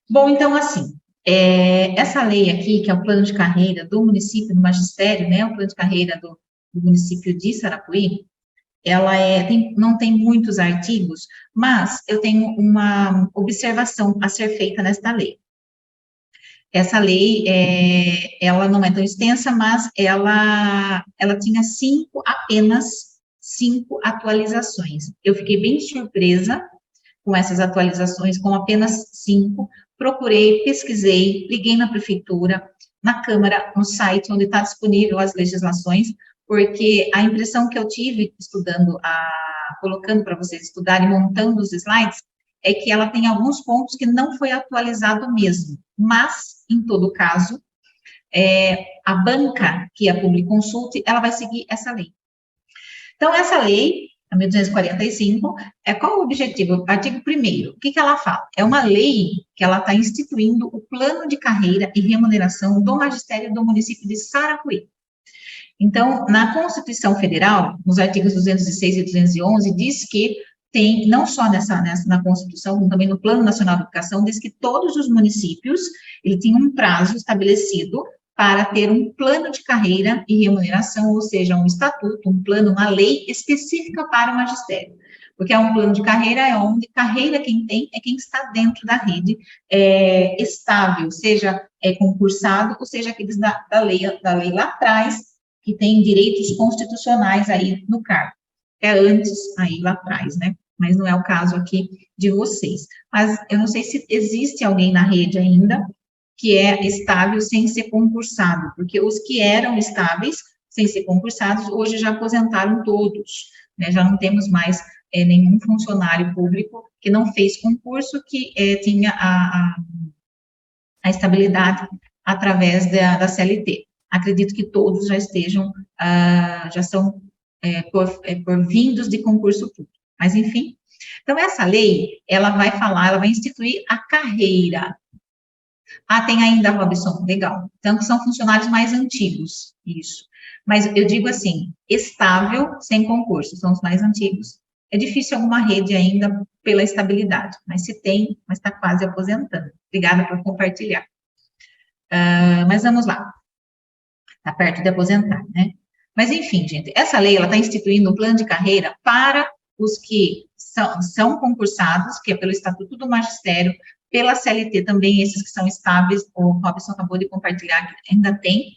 Bom, então, assim, essa lei aqui, que é o plano de carreira do município, do magistério, né, o plano de carreira do município de Sarapuí, ela não tem muitos artigos, mas eu tenho uma observação a ser feita nesta lei. Essa lei, ela não é tão extensa, mas ela tinha apenas cinco atualizações. Eu fiquei bem surpresa com essas atualizações, com apenas cinco. Procurei, pesquisei, liguei na prefeitura, na Câmara, no site onde está disponível as legislações, porque a impressão que eu tive estudando, colocando para vocês estudarem, montando os slides, é que ela tem alguns pontos que não foi atualizado mesmo, mas, em todo caso, a banca, que é a Public Consult, ela vai seguir essa lei. Então, essa lei, a 1245, qual o objetivo? Artigo 1º, o que ela fala? É uma lei que ela está instituindo o plano de carreira e remuneração do magistério do município de Sarapuí. Então, na Constituição Federal, nos artigos 206 e 211, diz que tem, não só na Constituição, como também no Plano Nacional de Educação, diz que todos os municípios, ele tem um prazo estabelecido para ter um plano de carreira e remuneração, ou seja, um estatuto, um plano, uma lei específica para o magistério. Porque é um plano de carreira, é onde carreira quem tem é quem está dentro da rede estável, seja concursado, ou seja, aqueles da lei lá atrás, que tem direitos constitucionais aí no cargo. Antes, aí lá atrás, né? Mas não é o caso aqui de vocês. Mas eu não sei se existe alguém na rede ainda que é estável sem ser concursado, porque os que eram estáveis sem ser concursados, hoje já aposentaram todos, né? Já não temos mais nenhum funcionário público que não fez concurso, que tinha a estabilidade através da CLT. Acredito que todos já estejam, já são por vindos de concurso público. Mas, enfim. Então, essa lei, ela vai instituir a carreira. Tem ainda, Robson, legal. Então, são funcionários mais antigos, isso. Mas eu digo assim, estável, sem concurso, são os mais antigos. É difícil alguma rede ainda pela estabilidade, mas se tem, mas está quase aposentando. Obrigada por compartilhar. Mas vamos lá. Está perto de aposentar, né? Mas, enfim, gente, essa lei, ela está instituindo um plano de carreira para os que são concursados, que é pelo Estatuto do Magistério, pela CLT também, esses que são estáveis, o Robson acabou de compartilhar, que ainda tem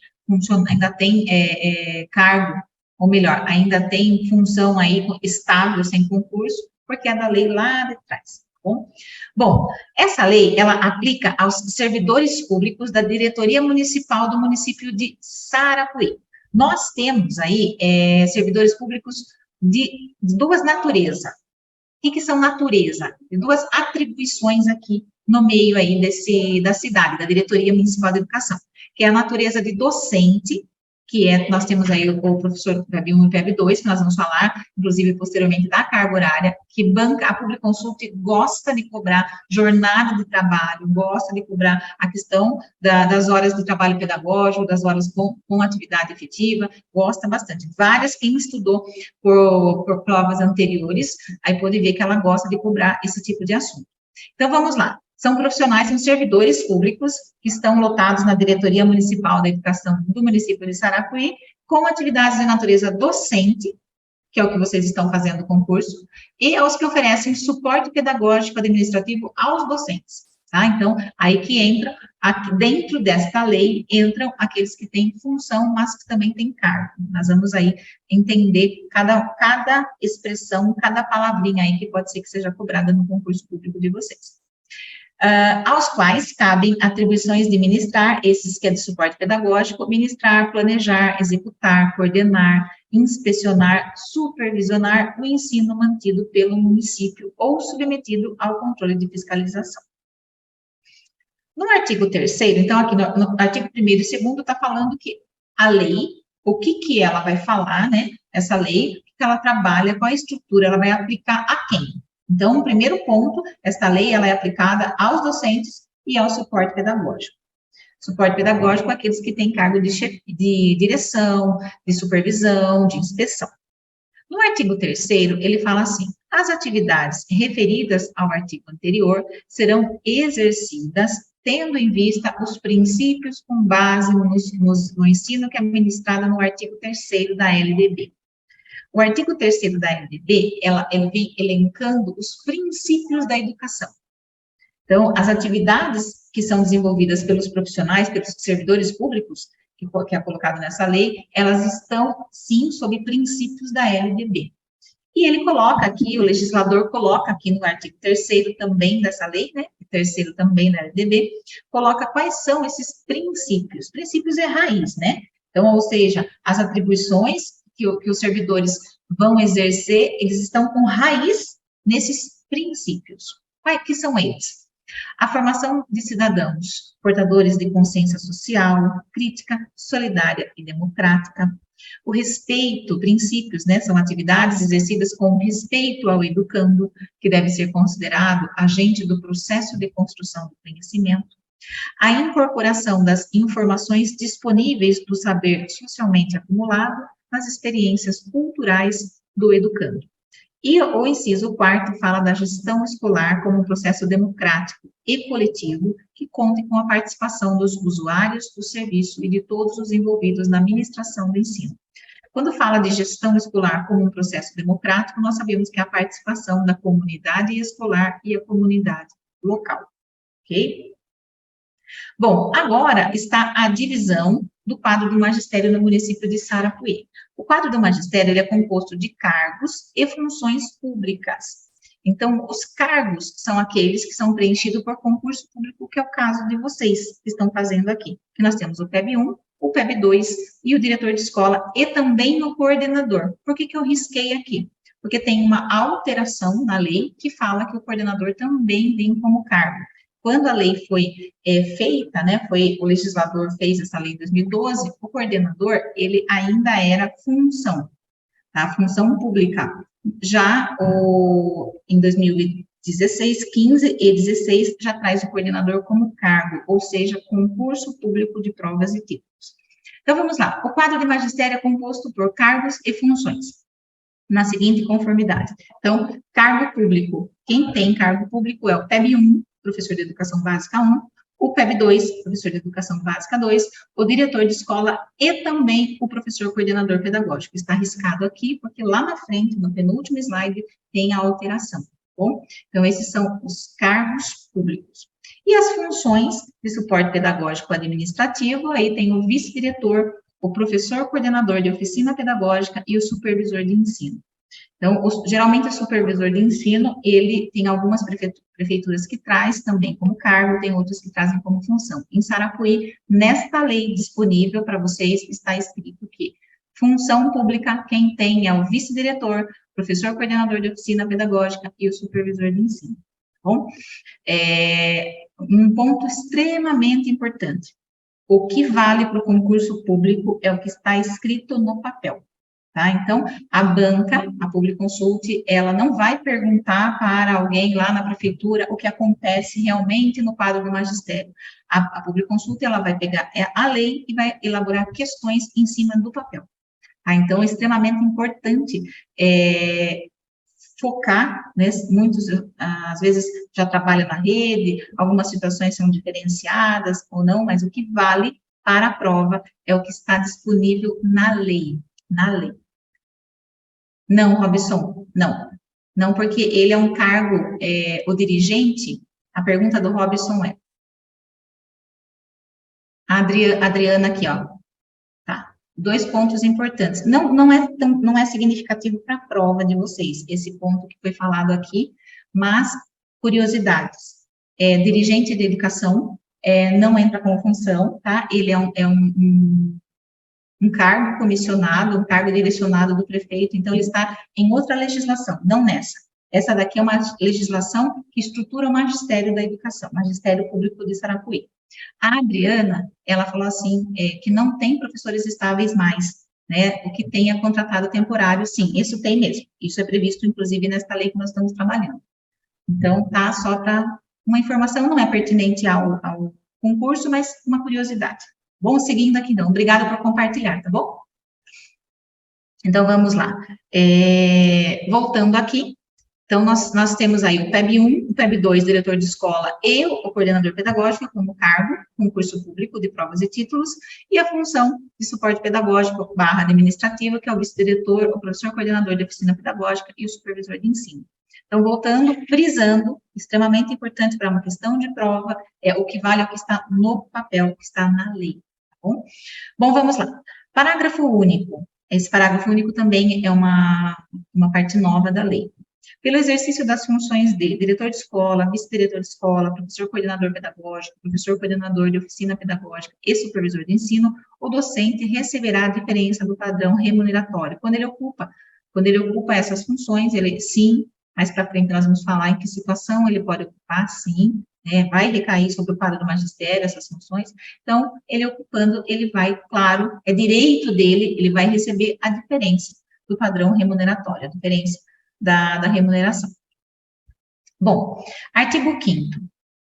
cargo, ou melhor, ainda tem função aí estável, sem concurso, porque é da lei lá de trás. Bom, essa lei, ela aplica aos servidores públicos da diretoria municipal do município de Sarapuí. Nós temos aí servidores públicos de duas naturezas. O que são natureza? De duas atribuições aqui no meio aí da cidade, da diretoria municipal de educação, que é a natureza de docente, que nós temos aí o professor PEB 1 e PEB 2, que nós vamos falar, inclusive, posteriormente, da carga horária, que a Public Consult gosta de cobrar jornada de trabalho, gosta de cobrar a questão das horas de trabalho pedagógico, das horas com atividade efetiva, gosta bastante. Quem estudou por provas anteriores, aí pode ver que ela gosta de cobrar esse tipo de assunto. Então, vamos lá. São profissionais, são servidores públicos que estão lotados na Diretoria Municipal da Educação do município de Sarapuí, com atividades de natureza docente, que é o que vocês estão fazendo o concurso, e aos que oferecem suporte pedagógico administrativo aos docentes, tá? Então, aí que entra, dentro desta lei, entram aqueles que têm função, mas que também têm cargo. Nós vamos aí entender cada expressão, cada palavrinha aí que pode ser que seja cobrada no concurso público de vocês. Aos quais cabem atribuições de ministrar, esses que é de suporte pedagógico, ministrar, planejar, executar, coordenar, inspecionar, supervisionar o ensino mantido pelo município ou submetido ao controle de fiscalização. No artigo 3º, então, aqui no artigo 1º e 2º, está falando que a lei, o que ela vai falar, né, essa lei, o que ela trabalha, qual a estrutura, ela vai aplicar a quem? Então, o primeiro ponto, esta lei, ela é aplicada aos docentes e ao suporte pedagógico. Suporte pedagógico é aqueles que têm cargo de direção, de supervisão, de inspeção. No artigo 3º, ele fala assim, As atividades referidas ao artigo anterior serão exercidas tendo em vista os princípios com base no ensino que é ministrado no artigo 3º da LDB. O artigo 3º da LDB, ele vem elencando os princípios da educação. Então, as atividades que são desenvolvidas pelos profissionais, pelos servidores públicos, que é colocado nessa lei, elas estão, sim, sob princípios da LDB. E ele coloca aqui, o legislador coloca aqui no artigo 3º também dessa lei, né, 3º também da LDB, coloca quais são esses princípios. Princípios é raiz, né? Então, ou seja, as atribuições que os servidores vão exercer, eles estão com raiz nesses princípios. Quais que são eles? A formação de cidadãos portadores de consciência social, crítica, solidária e democrática. O respeito, princípios, né, são atividades exercidas com respeito ao educando, que deve ser considerado agente do processo de construção do conhecimento. A incorporação das informações disponíveis do saber socialmente acumulado nas experiências culturais do educando. E o inciso 4º fala da gestão escolar como um processo democrático e coletivo que conte com a participação dos usuários do serviço e de todos os envolvidos na administração do ensino. Quando fala de gestão escolar como um processo democrático, nós sabemos que é a participação da comunidade escolar e a comunidade local, ok? Bom, agora está a divisão do quadro do magistério no município de Sarapuí. O quadro do magistério, ele é composto de cargos e funções públicas. Então, os cargos são aqueles que são preenchidos por concurso público, que é o caso de vocês que estão fazendo aqui. Que nós temos o PEB 1, o PEB 2 e o diretor de escola e também o coordenador. Por que eu risquei aqui? Porque tem uma alteração na lei que fala que o coordenador também vem como cargo. Quando a lei foi feita, né, o legislador fez essa lei em 2012, o coordenador, ele ainda era função, tá? Função pública. Já em 2016, 15 e 16, já traz o coordenador como cargo, ou seja, concurso público de provas e títulos. Então, vamos lá. O quadro de magistério é composto por cargos e funções, na seguinte conformidade. Então, cargo público. Quem tem cargo público é o PEB 1, professor de Educação Básica 1, o PEB 2, professor de Educação Básica 2, o diretor de escola e também o professor coordenador pedagógico. Está arriscado aqui, porque lá na frente, no penúltimo slide, tem a alteração, tá bom? Então, esses são os cargos públicos. E as funções de suporte pedagógico administrativo, aí tem o vice-diretor, o professor coordenador de oficina pedagógica e o supervisor de ensino. Então, geralmente o supervisor de ensino, ele tem algumas prefeituras que traz também como cargo, tem outras que trazem como função. Em Sarapuí, nesta lei disponível para vocês, está escrito que função pública, quem tem é o vice-diretor, professor coordenador de oficina pedagógica e o supervisor de ensino. Tá bom? Um ponto extremamente importante. O que vale para o concurso público é o que está escrito no papel. Tá? Então, a banca, a Publiconsult, ela não vai perguntar para alguém lá na prefeitura o que acontece realmente no quadro do magistério. A Publiconsult, ela vai pegar a lei e vai elaborar questões em cima do papel. Tá? Então, é extremamente importante focar, né? Muitos, às vezes, já trabalham na rede, algumas situações são diferenciadas ou não, mas o que vale para a prova é o que está disponível na lei. Na lei. Não, Robson, não. Não, porque ele é um cargo, o dirigente, a pergunta do Robson é. A Adriana aqui, ó. Tá. 2 pontos importantes. Não é significativo para a prova de vocês, esse ponto que foi falado aqui, mas curiosidades. Dirigente de educação não entra como função, tá? Ele é um cargo comissionado, um cargo direcionado do prefeito, então ele está em outra legislação, não nessa. Essa daqui é uma legislação que estrutura o magistério da educação, Magistério Público de Sarapuí. A Adriana, ela falou assim, que não tem professores estáveis mais, né, o que tem é contratado temporário, sim, isso tem mesmo, isso é previsto, inclusive, nesta lei que nós estamos trabalhando. Então, tá, só para uma informação, não é pertinente ao concurso, mas uma curiosidade. Bom, seguindo aqui, então. Obrigada por compartilhar, tá bom? Então, vamos lá. Voltando aqui. Então, nós temos aí o PEB 1, o PEB 2, diretor de escola e o coordenador pedagógico como cargo, concurso público de provas e títulos, e a função de suporte pedagógico / administrativa, que é o vice-diretor, o professor coordenador de oficina pedagógica e o supervisor de ensino. Então, voltando, frisando, extremamente importante para uma questão de prova, é o que vale é o que está no papel, o que está na lei, tá bom? Bom, vamos lá. Parágrafo único. Esse parágrafo único também é uma parte nova da lei. Pelo exercício das funções de diretor de escola, vice-diretor de escola, professor coordenador pedagógico, professor coordenador de oficina pedagógica e supervisor de ensino, o docente receberá a diferença do padrão remuneratório. Quando ele ocupa essas funções, ele, sim, mais para frente nós vamos falar em que situação ele pode ocupar, sim, né, vai recair sobre o quadro do magistério, essas funções. Então, ele ocupando, ele vai, claro, é direito dele, ele vai receber a diferença do padrão remuneratório, a diferença da remuneração. Bom, artigo 5º.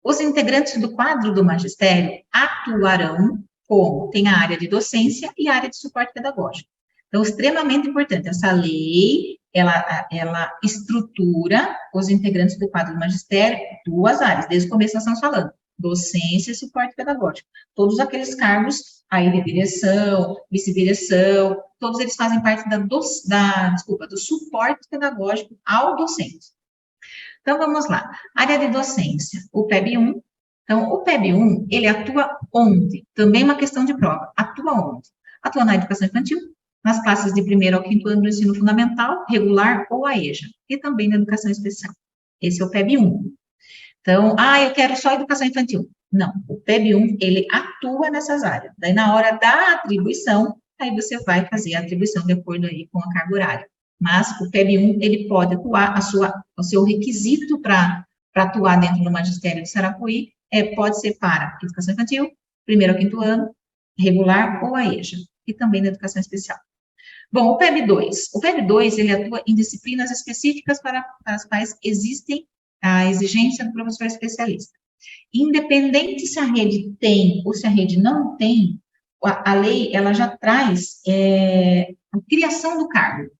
Os integrantes do quadro do magistério atuarão como? Tem a área de docência e a área de suporte pedagógico. Então, extremamente importante, essa lei, ela estrutura os integrantes do quadro do magistério, duas áreas, desde o começo nós estamos falando, docência e suporte pedagógico. Todos aqueles cargos aí de direção, vice-direção, todos eles fazem parte do suporte pedagógico ao docente. Então, vamos lá. Área de docência, o PEB 1. Então, o PEB 1, ele atua onde? Também uma questão de prova. Atua onde? Atua na educação infantil, nas classes de 1º ao 5º ano do ensino fundamental, regular ou a EJA, e também na educação especial. Esse é o PEB 1. Então, eu quero só educação infantil. Não, o PEB 1, ele atua nessas áreas. Daí, na hora da atribuição, aí você vai fazer a atribuição de acordo aí com a carga horária. Mas o PEB 1, ele pode atuar, o seu requisito para atuar dentro do magistério de Sarapuí pode ser para educação infantil, 1º ao 5º ano, regular ou a EJA, e também na educação especial. Bom, o PEB 2. O PEB 2, ele atua em disciplinas específicas para as quais existem a exigência do professor especialista. Independente se a rede tem ou se a rede não tem, a lei, ela já traz a criação do cargo.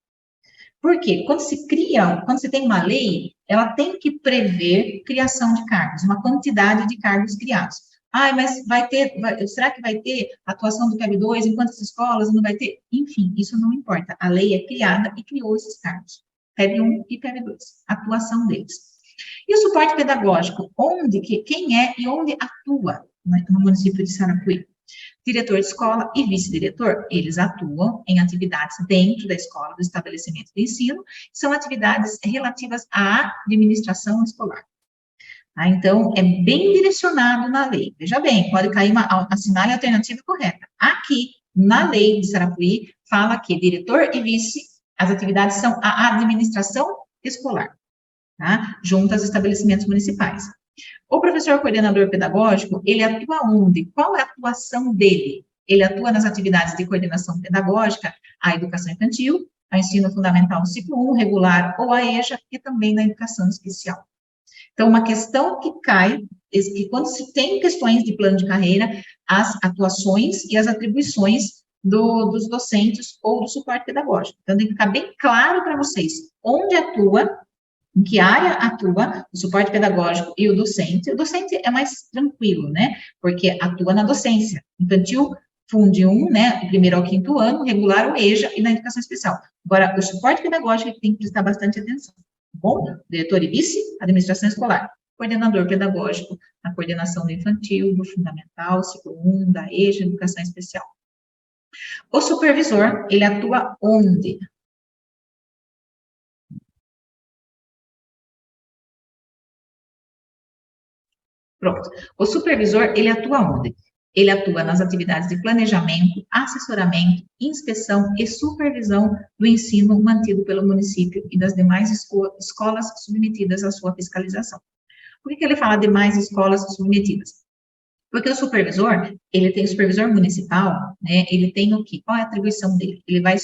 Por quê? Quando se tem uma lei, ela tem que prever criação de cargos, uma quantidade de cargos criados. Mas será que vai ter atuação do PEB 2 em quantas escolas? Não vai ter? Enfim, isso não importa. A lei é criada e criou esses cargos. PEB 1 e PEB 2, atuação deles. E o suporte pedagógico, quem é e onde atua no município de Sarapuí? Diretor de escola e vice-diretor, eles atuam em atividades dentro da escola, do estabelecimento de ensino, são atividades relativas à administração escolar. Então, é bem direcionado na lei. Veja bem, pode cair assinale a alternativa correta. Aqui, na lei de Sarapuí, fala que diretor e vice, as atividades são a administração escolar, tá? Junto aos estabelecimentos municipais. O professor coordenador pedagógico, ele atua onde? Qual é a atuação dele? Ele atua nas atividades de coordenação pedagógica, a educação infantil, a ensino fundamental ciclo 1, regular ou a EJA, e também na educação especial. Então, uma questão que cai, é que quando se tem questões de plano de carreira, as atuações e as atribuições dos docentes ou do suporte pedagógico. Então, tem que ficar bem claro para vocês onde atua, em que área atua o suporte pedagógico e o docente. O docente é mais tranquilo, né? Porque atua na docência. Infantil, Funde 1, né? Do 1º ao 5º ano, regular ou EJA e na educação especial. Agora, o suporte pedagógico tem que prestar bastante atenção. Bom, diretor e vice, administração escolar. Coordenador pedagógico, na coordenação do infantil, do fundamental, ciclo 1, da EJA, educação especial. O supervisor, ele atua onde? Pronto. O supervisor, ele atua onde? Ele atua nas atividades de planejamento, assessoramento, inspeção e supervisão do ensino mantido pelo município e das demais escolas submetidas à sua fiscalização. Por que ele fala demais escolas submetidas? Porque o supervisor, ele tem o supervisor municipal, né, ele tem o quê? Qual é a atribuição dele? Ele vai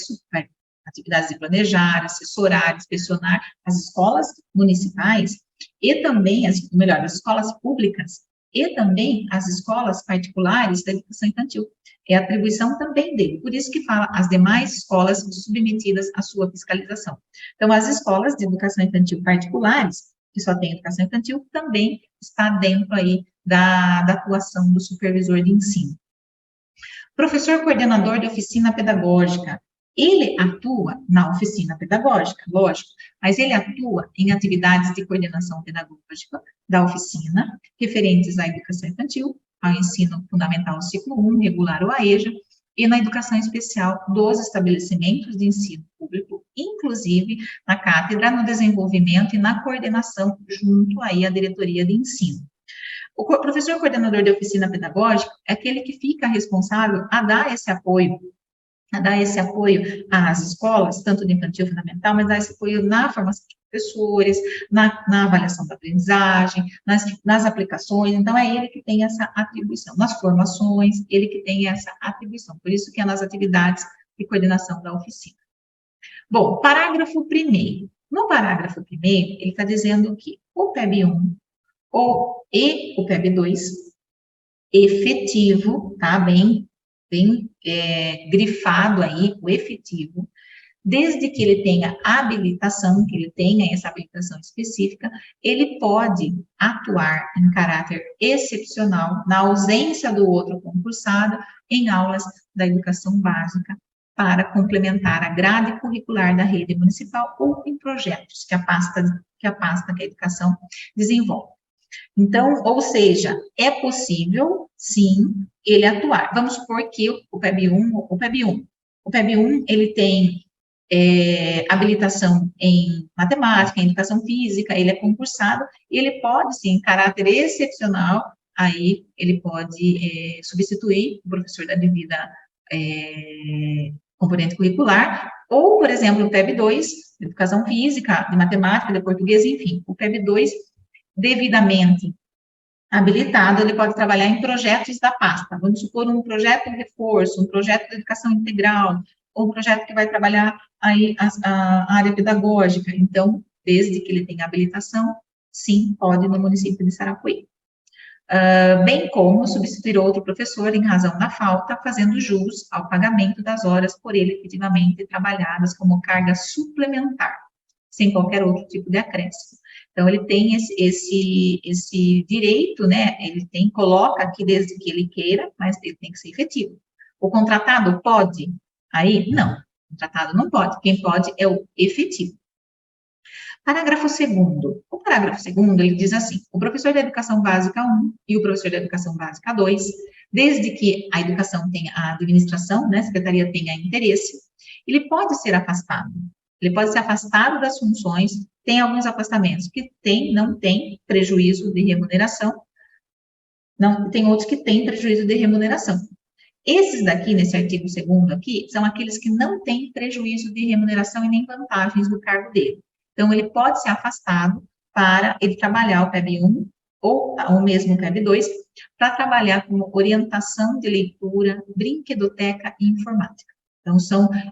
atividades de planejar, assessorar, inspecionar as escolas municipais e também, as escolas públicas e também as escolas particulares da educação infantil. É atribuição também dele, por isso que fala as demais escolas submetidas à sua fiscalização. Então, as escolas de educação infantil particulares, que só tem educação infantil, também está dentro aí da atuação do supervisor de ensino. Professor coordenador de oficina pedagógica, ele atua na oficina pedagógica, lógico, mas ele atua em atividades de coordenação pedagógica da oficina, referentes à educação infantil, ao ensino fundamental ciclo 1, regular ou AEJA, e na educação especial dos estabelecimentos de ensino público, inclusive na cátedra, no desenvolvimento e na coordenação junto aí à diretoria de ensino. O professor coordenador de oficina pedagógica é aquele que fica responsável a dar esse apoio às escolas, tanto de infantil fundamental, mas dar esse apoio na formação de professores, na avaliação da aprendizagem, nas aplicações, então é ele que tem essa atribuição, nas formações, ele que tem essa atribuição, por isso que é nas atividades de coordenação da oficina. Bom, parágrafo 1º. No parágrafo 1º, ele está dizendo que o PEB 1 e o PEB 2 efetivo, tá? Bem grifado aí, o efetivo, desde que ele tenha habilitação, que ele tenha essa habilitação específica, ele pode atuar em caráter excepcional, na ausência do outro concursado, em aulas da educação básica, para complementar a grade curricular da rede municipal ou em projetos que a educação desenvolve. Então, ou seja, é possível, sim, ele atuar. Vamos supor que o PEB 1, ele tem habilitação em matemática, em educação física, ele é concursado, e ele pode, sim, em caráter excepcional, aí ele pode substituir o professor da devida componente curricular, ou, por exemplo, o PEB 2, de educação física, de matemática, de português, enfim, o PEB 2, devidamente habilitado, ele pode trabalhar em projetos da pasta. Vamos supor um projeto de reforço, um projeto de educação integral, ou um projeto que vai trabalhar aí a área pedagógica. Então, desde que ele tenha habilitação, sim, pode no município de Sarapuí. Bem como substituir outro professor em razão da falta, fazendo jus ao pagamento das horas por ele efetivamente trabalhadas como carga suplementar, sem qualquer outro tipo de acréscimo. Então, ele tem esse direito, né, coloca aqui desde que ele queira, mas ele tem que ser efetivo. O contratado pode? Aí, não, o contratado não pode, quem pode é o efetivo. Parágrafo 2º. O parágrafo 2º, ele diz assim, o professor da educação básica 1 e o professor da educação básica 2, desde que a educação tenha, a administração, né, a secretaria tenha interesse, ele pode ser afastado. Ele pode ser afastado das funções, tem alguns afastamentos que não tem prejuízo de remuneração, tem outros que têm prejuízo de remuneração. Esses daqui, nesse artigo 2º aqui, são aqueles que não têm prejuízo de remuneração e nem vantagens do cargo dele. Então, ele pode ser afastado para ele trabalhar o PEB 1 ou mesmo o PEB 2, para trabalhar como orientação de leitura, brinquedoteca e informática. Então,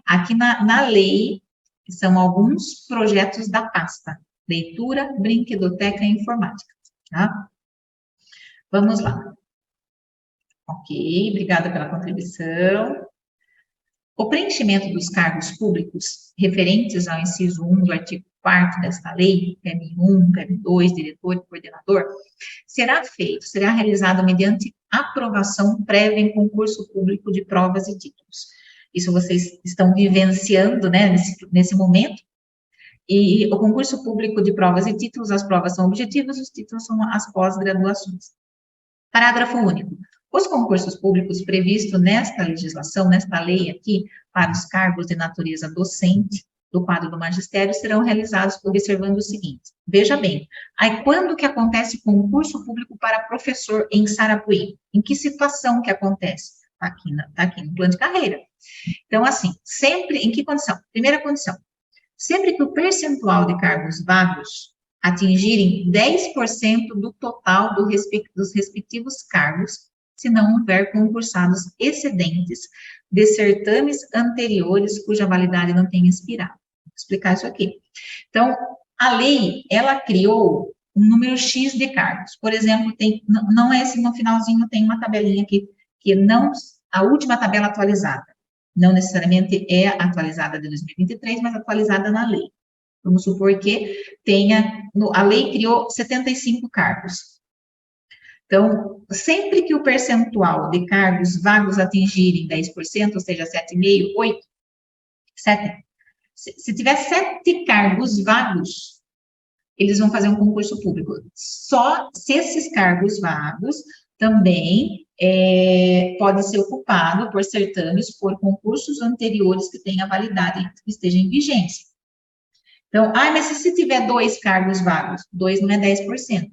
aqui na lei, são alguns projetos da pasta, leitura, brinquedoteca e informática, tá? Vamos lá. Ok, obrigada pela contribuição. O preenchimento dos cargos públicos referentes ao inciso 1 do artigo 4º desta lei, PEB 1, PEB 2, diretor e coordenador, será realizado mediante aprovação prévia em concurso público de provas e títulos. Isso vocês estão vivenciando, né, nesse momento. E o concurso público de provas e títulos, as provas são objetivas, os títulos são as pós-graduações. Parágrafo único. Os concursos públicos previstos nesta legislação, nesta lei aqui, para os cargos de natureza docente do quadro do magistério, serão realizados observando o seguinte. Veja bem, aí quando que acontece concurso público para professor em Sarapuí? Em que situação que acontece? Está aqui no plano de carreira. Então, assim, sempre, em que condição? Primeira condição, sempre que o percentual de cargos vagos atingirem 10% do total dos respectivos cargos, se não houver concursados excedentes de certames anteriores cuja validade não tenha expirado. Vou explicar isso aqui. Então, a lei, ela criou um número X de cargos. Por exemplo, não é assim, no finalzinho tem uma tabelinha aqui, que não, a última tabela atualizada, não necessariamente é atualizada de 2023, mas atualizada na lei. Vamos supor que a lei criou 75 cargos. Então, sempre que o percentual de cargos vagos atingirem 10%, ou seja, 7,5%, 8%, 7%, se tiver 7 cargos vagos, eles vão fazer um concurso público. Só se esses cargos vagos também podem ser ocupados por certames, por concursos anteriores que tenham validade, que estejam em vigência. Então, mas se tiver 2 cargos vagos, 2 não é 10%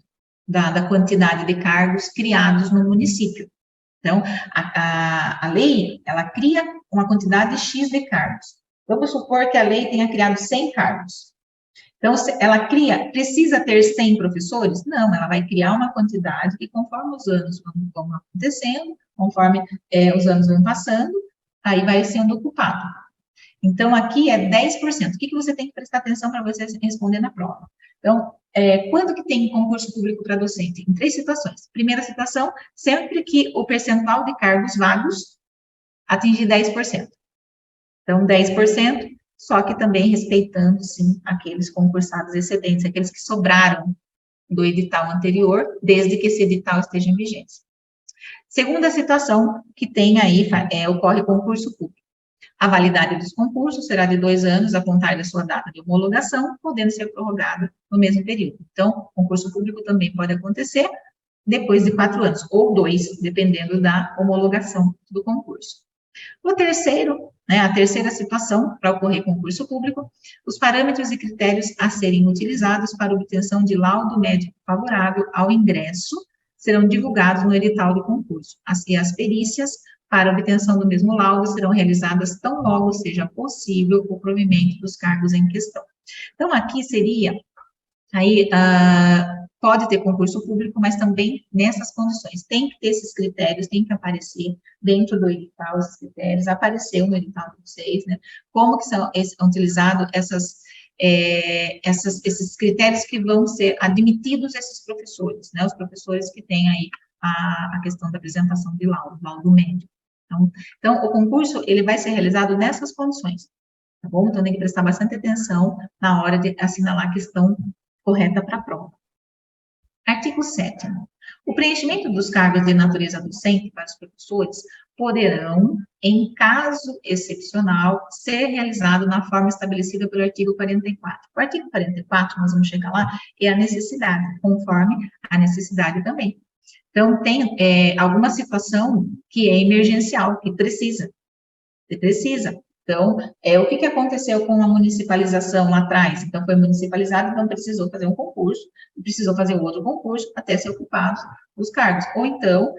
da quantidade de cargos criados no município. Então, a lei, ela cria uma quantidade X de cargos. Vamos supor que a lei tenha criado 100 cargos. Então, ela precisa ter 100 professores? Não, ela vai criar uma quantidade que, conforme os anos vão acontecendo, conforme os anos vão passando, aí vai sendo ocupado. Então, aqui é 10%. O que você tem que prestar atenção para você responder na prova? Então, quando que tem concurso público para docente? Em 3 situações. Primeira situação, sempre que o percentual de cargos vagos atingir 10%. Então, 10%, só que também respeitando, sim, aqueles concursados excedentes, aqueles que sobraram do edital anterior, desde que esse edital esteja em vigência. Segunda situação que tem aí, ocorre concurso público. A validade dos concursos será de 2 anos a contar da sua data de homologação, podendo ser prorrogada no mesmo período. Então, concurso público também pode acontecer depois de 4 anos, ou 2, dependendo da homologação do concurso. O terceiro, a terceira situação para ocorrer concurso público, os parâmetros e critérios a serem utilizados para obtenção de laudo médico favorável ao ingresso serão divulgados no edital do concurso. Assim, as perícias para obtenção do mesmo laudo serão realizadas tão logo seja possível o provimento dos cargos em questão. Então, aqui seria, aí, pode ter concurso público, mas também nessas condições. Tem que ter esses critérios, tem que aparecer dentro do edital, esses critérios, apareceu no edital de vocês, né? Como que são utilizados esses critérios que vão ser admitidos esses professores, né? Os professores que têm aí a questão da apresentação de laudo médico. Então, o concurso, ele vai ser realizado nessas condições, tá bom? Então, tem que prestar bastante atenção na hora de assinalar a questão correta para a prova. Artigo 7º. O preenchimento dos cargos de natureza docente para os professores poderão, em caso excepcional, ser realizado na forma estabelecida pelo artigo 44. O artigo 44, nós vamos chegar lá, é a necessidade, conforme a necessidade também. Então, tem alguma situação que é emergencial, que precisa. Então, o que aconteceu com a municipalização lá atrás? Então, foi municipalizado, então precisou fazer um concurso, precisou fazer outro concurso até ser ocupados os cargos. Ou então,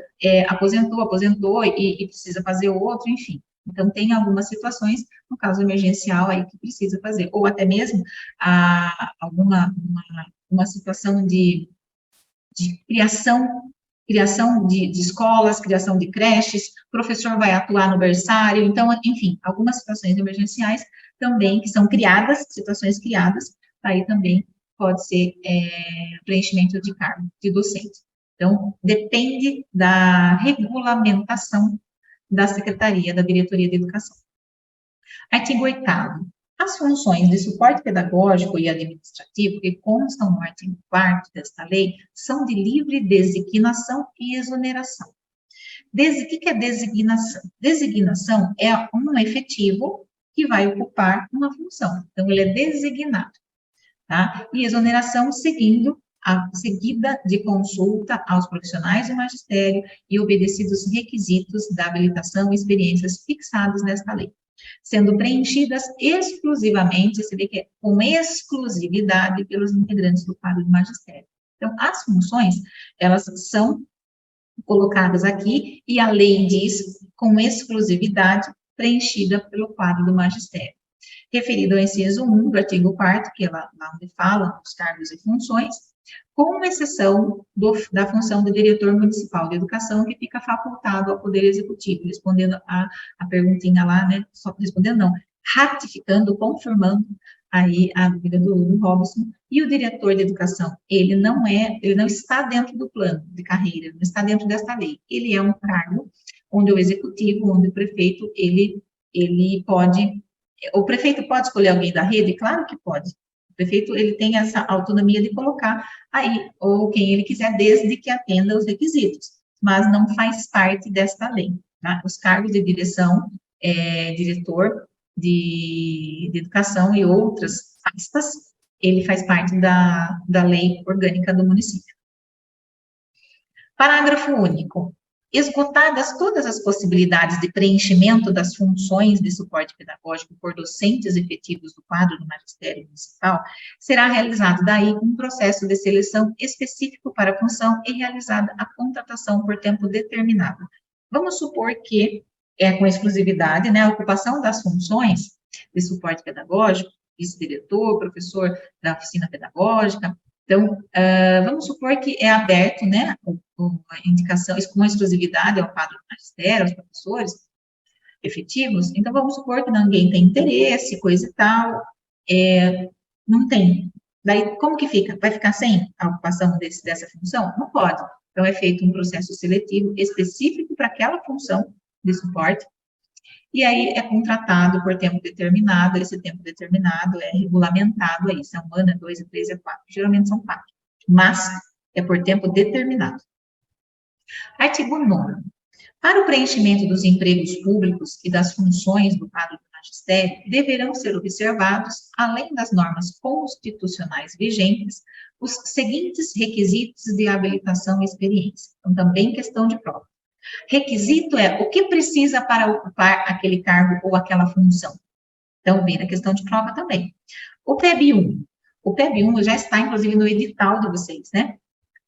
aposentou e precisa fazer outro, enfim. Então, tem algumas situações, no caso emergencial, aí que precisa fazer. Ou até mesmo uma situação de criação de escolas, criação de creches, o professor vai atuar no berçário, então, enfim, algumas situações emergenciais também, que são criadas, situações criadas, aí também pode ser preenchimento de cargo de docente. Então, depende da regulamentação da Secretaria, da Diretoria de Educação. Artigo 8º. As funções de suporte pedagógico e administrativo que constam no artigo 4º desta lei são de livre designação e exoneração. O que é designação? Designação é um efetivo que vai ocupar uma função. Então, ele é designado, tá? E exoneração seguida de consulta aos profissionais do magistério e obedecidos os requisitos da habilitação e experiências fixados nesta lei, sendo preenchidas exclusivamente, você vê que é com exclusividade pelos integrantes do quadro do magistério. Então, as funções, elas são colocadas aqui, e a lei diz, com exclusividade, preenchida pelo quadro do magistério. Referido ao inciso 1 do artigo 4º, que é lá onde fala os cargos e funções, com exceção da função do diretor municipal de educação, que fica facultado ao Poder Executivo, respondendo a perguntinha lá, né, só respondendo não, ratificando, confirmando aí a dúvida do Robson. E o diretor de educação, ele não está dentro do plano de carreira, não está dentro desta lei. Ele é um cargo onde o executivo, onde o prefeito, ele pode, o prefeito pode escolher alguém da rede? Claro que pode. O prefeito, ele tem essa autonomia de colocar aí, ou quem ele quiser, desde que atenda os requisitos, mas não faz parte desta lei, tá? Os cargos de direção, diretor de educação e outras pastas, ele faz parte da lei orgânica do município. Parágrafo único. Esgotadas todas as possibilidades de preenchimento das funções de suporte pedagógico por docentes efetivos do quadro do magistério municipal, será realizado daí um processo de seleção específico para a função e realizada a contratação por tempo determinado. Vamos supor que com exclusividade, né, a ocupação das funções de suporte pedagógico, vice-diretor, professor da oficina pedagógica. Então, vamos supor que é aberto, né, a indicação, isso com exclusividade ao quadro do magistério, aos professores efetivos, então vamos supor que ninguém tem interesse, coisa e tal, não tem. Daí, como que fica? Vai ficar sem a ocupação dessa função? Não pode. Então, é feito um processo seletivo específico para aquela função de suporte, e aí é contratado por tempo determinado, esse tempo determinado é regulamentado aí, se é 1 ano, é 2, é 3, é 4, geralmente são 4, mas é por tempo determinado. Artigo 9º. Para o preenchimento dos empregos públicos e das funções do quadro do magistério, deverão ser observados, além das normas constitucionais vigentes, os seguintes requisitos de habilitação e experiência. Então, também questão de prova. Requisito é o que precisa para ocupar aquele cargo ou aquela função. Então, vem na questão de prova também. O PEB 1. O PEB 1 já está, inclusive, no edital de vocês, né?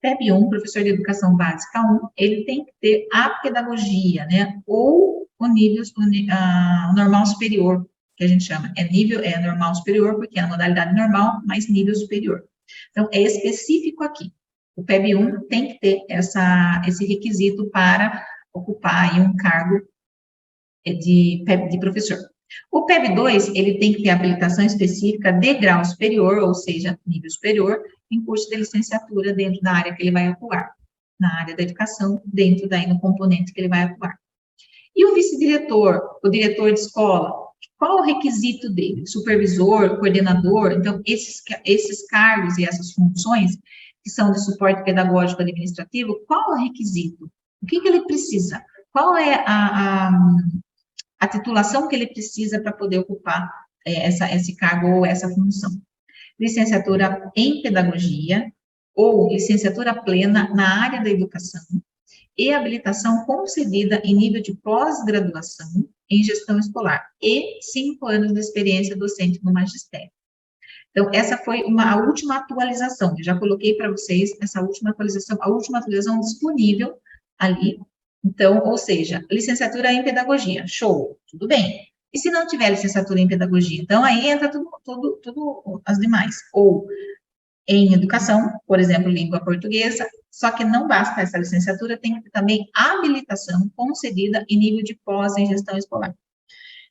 PEB 1, professor de educação básica 1, ele tem que ter a pedagogia, né? Ou o nível normal superior, que a gente chama. É normal superior, porque é a modalidade normal, mais nível superior. Então, é específico aqui. O PEB 1 tem que ter esse requisito para ocupar aí um cargo de professor. O PEB 2, ele tem que ter habilitação específica de grau superior, ou seja, nível superior, em curso de licenciatura dentro da área que ele vai atuar, na área da educação, dentro daí no componente que ele vai atuar. E o vice-diretor, o diretor de escola, qual o requisito dele? Supervisor, coordenador? Então, esses cargos e essas funções que são de suporte pedagógico administrativo, qual o requisito? O que ele precisa? Qual é a titulação que ele precisa para poder ocupar esse cargo ou essa função? Licenciatura em pedagogia ou licenciatura plena na área da educação e habilitação concedida em nível de pós-graduação em gestão escolar e 5 anos de experiência docente no magistério. Então, essa foi a última atualização, eu já coloquei para vocês essa última atualização, a última atualização disponível ali. Então, ou seja, licenciatura em pedagogia, show, tudo bem. E se não tiver licenciatura em pedagogia? Então, aí entra tudo as demais. Ou em educação, por exemplo, língua portuguesa, só que não basta essa licenciatura, tem que ter também habilitação concedida em nível de pós em gestão escolar.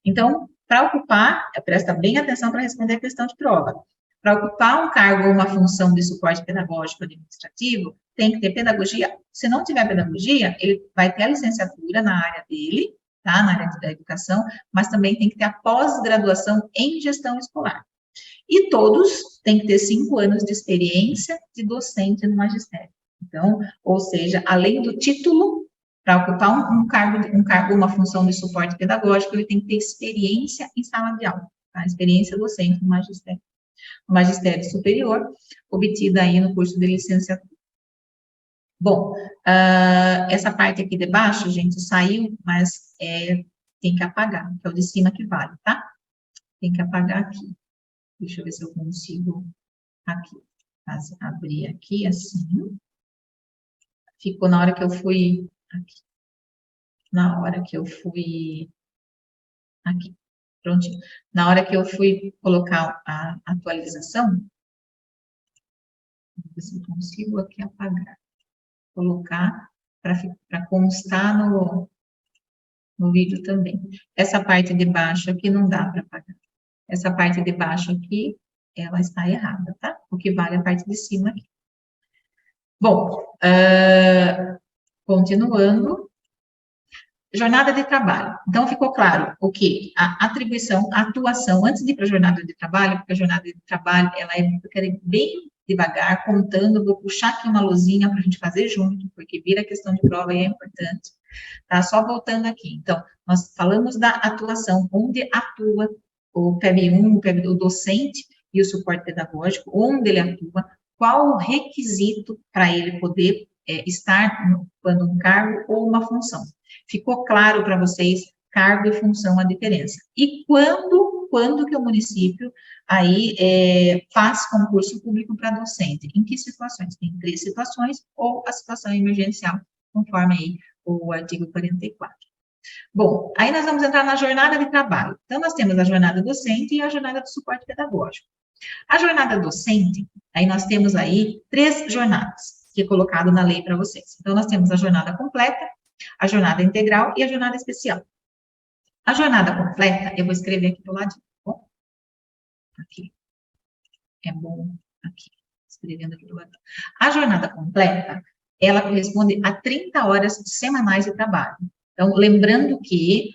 Então, para ocupar, presta bem atenção para responder a questão de prova. Para ocupar um cargo ou uma função de suporte pedagógico administrativo, tem que ter pedagogia. Se não tiver pedagogia, ele vai ter a licenciatura na área dele, tá? Na área da educação, mas também tem que ter a pós-graduação em gestão escolar. E todos têm que ter 5 anos de experiência de docente no magistério. Então, ou seja, além do título, para ocupar um cargo, uma função de suporte pedagógico, ele tem que ter experiência em sala de aula, tá? Experiência docente no magistério. O magistério superior, obtida aí no curso de licenciatura. Bom, essa parte aqui de baixo, gente, saiu, mas tem que apagar, que é o de cima que vale, tá? Tem que apagar aqui. Deixa eu ver se eu consigo aqui. Abrir aqui, assim. Ficou na hora que eu fui aqui. Na hora que eu fui aqui. Prontinho. Na hora que eu fui colocar a atualização, vou ver se eu consigo aqui apagar. Colocar para constar no vídeo também. Essa parte de baixo aqui não dá para apagar. Essa parte de baixo aqui, ela está errada, tá? O que vale a parte de cima aqui. Bom, continuando. Jornada de trabalho. Então, ficou claro o que? A atribuição, a atuação, antes de ir para a jornada de trabalho, porque a jornada de trabalho, eu quero ir bem devagar, contando, vou puxar aqui uma luzinha para a gente fazer junto, porque vira questão de prova e é importante. Tá? Só voltando aqui. Então, nós falamos da atuação, onde atua o PEB1, o docente e o suporte pedagógico, onde ele atua, qual o requisito para ele poder estar ocupando um cargo ou uma função. Ficou claro para vocês, cargo e função, a diferença. E quando que o município aí faz concurso público para docente? Em que situações? Tem 3 situações, ou a situação emergencial, conforme aí o artigo 44. Bom, aí nós vamos entrar na jornada de trabalho. Então, nós temos a jornada docente e a jornada de suporte pedagógico. A jornada docente, aí nós temos aí 3 jornadas, que é colocado na lei para vocês. Então, nós temos a jornada completa, a jornada integral e a jornada especial. A jornada completa, eu vou escrever aqui do ladinho, tá bom? Aqui. É bom aqui, escrevendo aqui do ladinho. A jornada completa, ela corresponde a 30 horas semanais de trabalho. Então, lembrando que,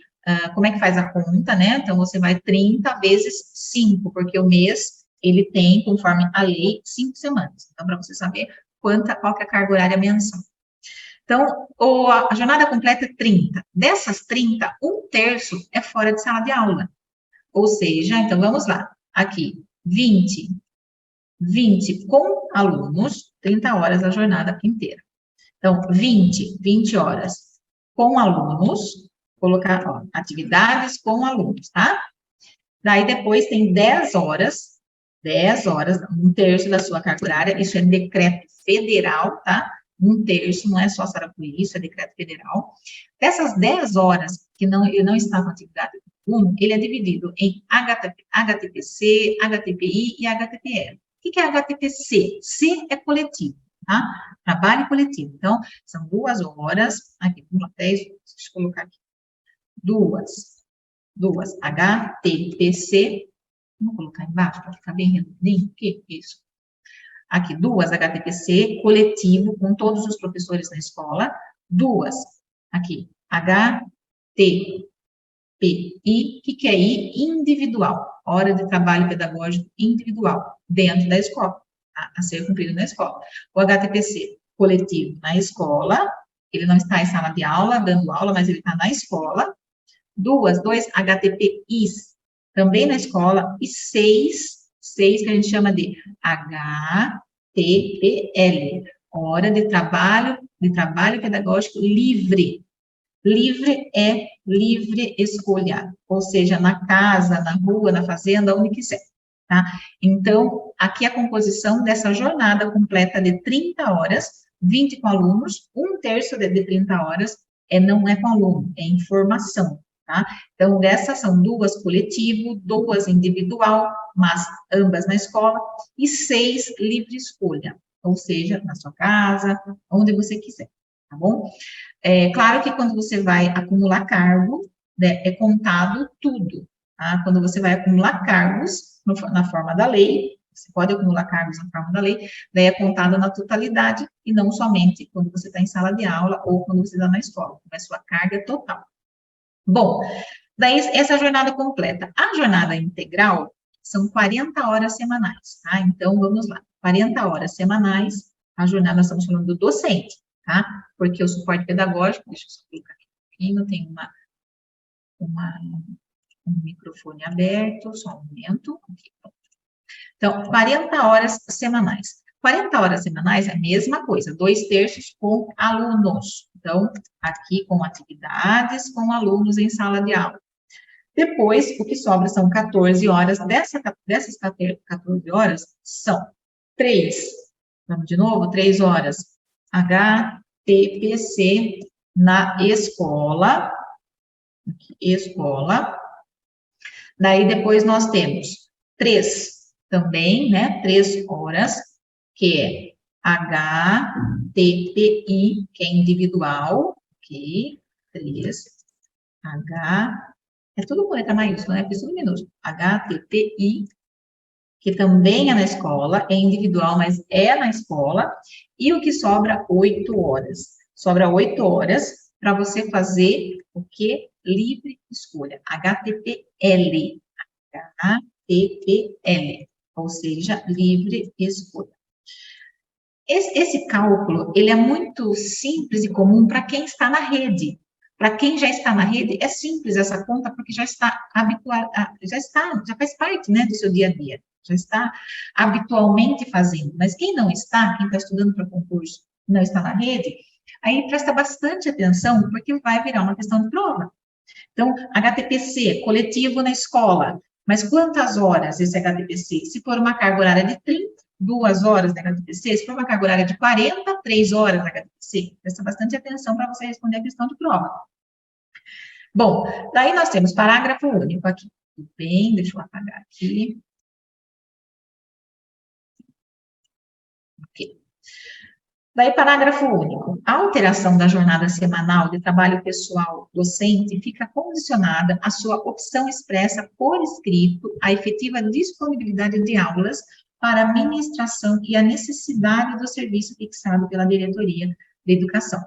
como é que faz a conta, né? Então, você vai 30 vezes 5, porque o mês, ele tem, conforme a lei, 5 semanas. Então, para você saber qual que é a carga horária mensal. Então, a jornada completa é 30. Dessas 30, 1/3 é fora de sala de aula. Ou seja, então vamos lá. Aqui, 20 com alunos, 30 horas a jornada inteira. Então, 20 horas com alunos, colocar, ó, atividades com alunos, tá? Daí depois tem 10 horas, 1/3 da sua carga horária, isso é decreto federal, tá? 1/3, não é só Sarapuí, isso é decreto federal. Dessas 10 horas que ele não está com atividade com aluno, ele é dividido em HTPC, HTPI e HTPL. O que é HTPC? C é coletivo, tá? Trabalho coletivo. Então, são 2 horas, aqui, 10, deixa eu colocar aqui, 2 HTPC, vou colocar embaixo para ficar bem redondinho, o que é isso? Aqui, 2 HTPC, coletivo, com todos os professores na escola, 2, aqui, HTPI, o que é I? Individual, hora de trabalho pedagógico individual, dentro da escola, tá? A ser cumprido na escola. O HTPC, coletivo, na escola, ele não está em sala de aula, dando aula, mas ele está na escola. 2 HTPIs, também na escola, e 6 que a gente chama de HTPL, hora de trabalho pedagógico livre. Livre é livre escolha, ou seja, na casa, na rua, na fazenda, onde quiser, tá? Então, aqui a composição dessa jornada completa de 30 horas, 20 com alunos, 1/3 de 30 horas não é com aluno, é informação, tá? Então, dessas são 2 coletivo, 2 individual, mas ambas na escola, e 6 livre escolha, ou seja, na sua casa, onde você quiser, tá bom? Claro que quando você vai acumular cargo, né, é contado tudo, tá? Quando você vai acumular cargos na forma da lei, você pode acumular cargos na forma da lei, daí é contado na totalidade, e não somente quando você está em sala de aula ou quando você está na escola, é a sua carga total. Bom, daí essa é a jornada completa. A jornada integral são 40 horas semanais, tá? Então, vamos lá. 40 horas semanais, a jornada, nós estamos falando do docente, tá? Porque o suporte pedagógico, deixa eu só colocar aqui um pouquinho, tem um microfone aberto, só um momento. Aqui, então, 40 horas semanais. 40 horas semanais é a mesma coisa, 2/3 com alunos. Então, aqui com atividades com alunos em sala de aula. Depois, o que sobra são 14 horas. Dessas 14 horas, são 3. Vamos de novo? 3 horas. HTPC na escola. Aqui, escola. Daí, depois, nós temos 3 também, né? 3 horas, que é HTPI, que é individual. Ok, 3. É tudo com letra maiúscula, né? Porque tudo minúsculo. HTTI, que também é na escola, é individual, mas é na escola. E o que sobra? 8 horas. Sobra 8 horas para você fazer o que? Livre escolha. HTTL. HTTL. Ou seja, livre escolha. Esse cálculo, ele é muito simples e comum para quem está na rede. Para quem já está na rede, é simples essa conta, porque já está habituado, já faz parte, né, do seu dia a dia, já está habitualmente fazendo. Mas quem não está, quem está estudando para concurso, não está na rede, aí presta bastante atenção, porque vai virar uma questão de prova. Então, HTPC, coletivo na escola, mas quantas horas esse HTPC? Se for uma carga horária de 30, 2 horas de HTPC, se for uma carga horária de 40, 3 horas de HTPC. Presta bastante atenção para você responder a questão de prova. Bom, daí nós temos parágrafo único aqui. Tudo bem, deixa eu apagar aqui. Ok. Daí, parágrafo único. A alteração da jornada semanal de trabalho pessoal docente fica condicionada à sua opção expressa por escrito, à efetiva disponibilidade de aulas para a ministração e a necessidade do serviço fixado pela diretoria de educação.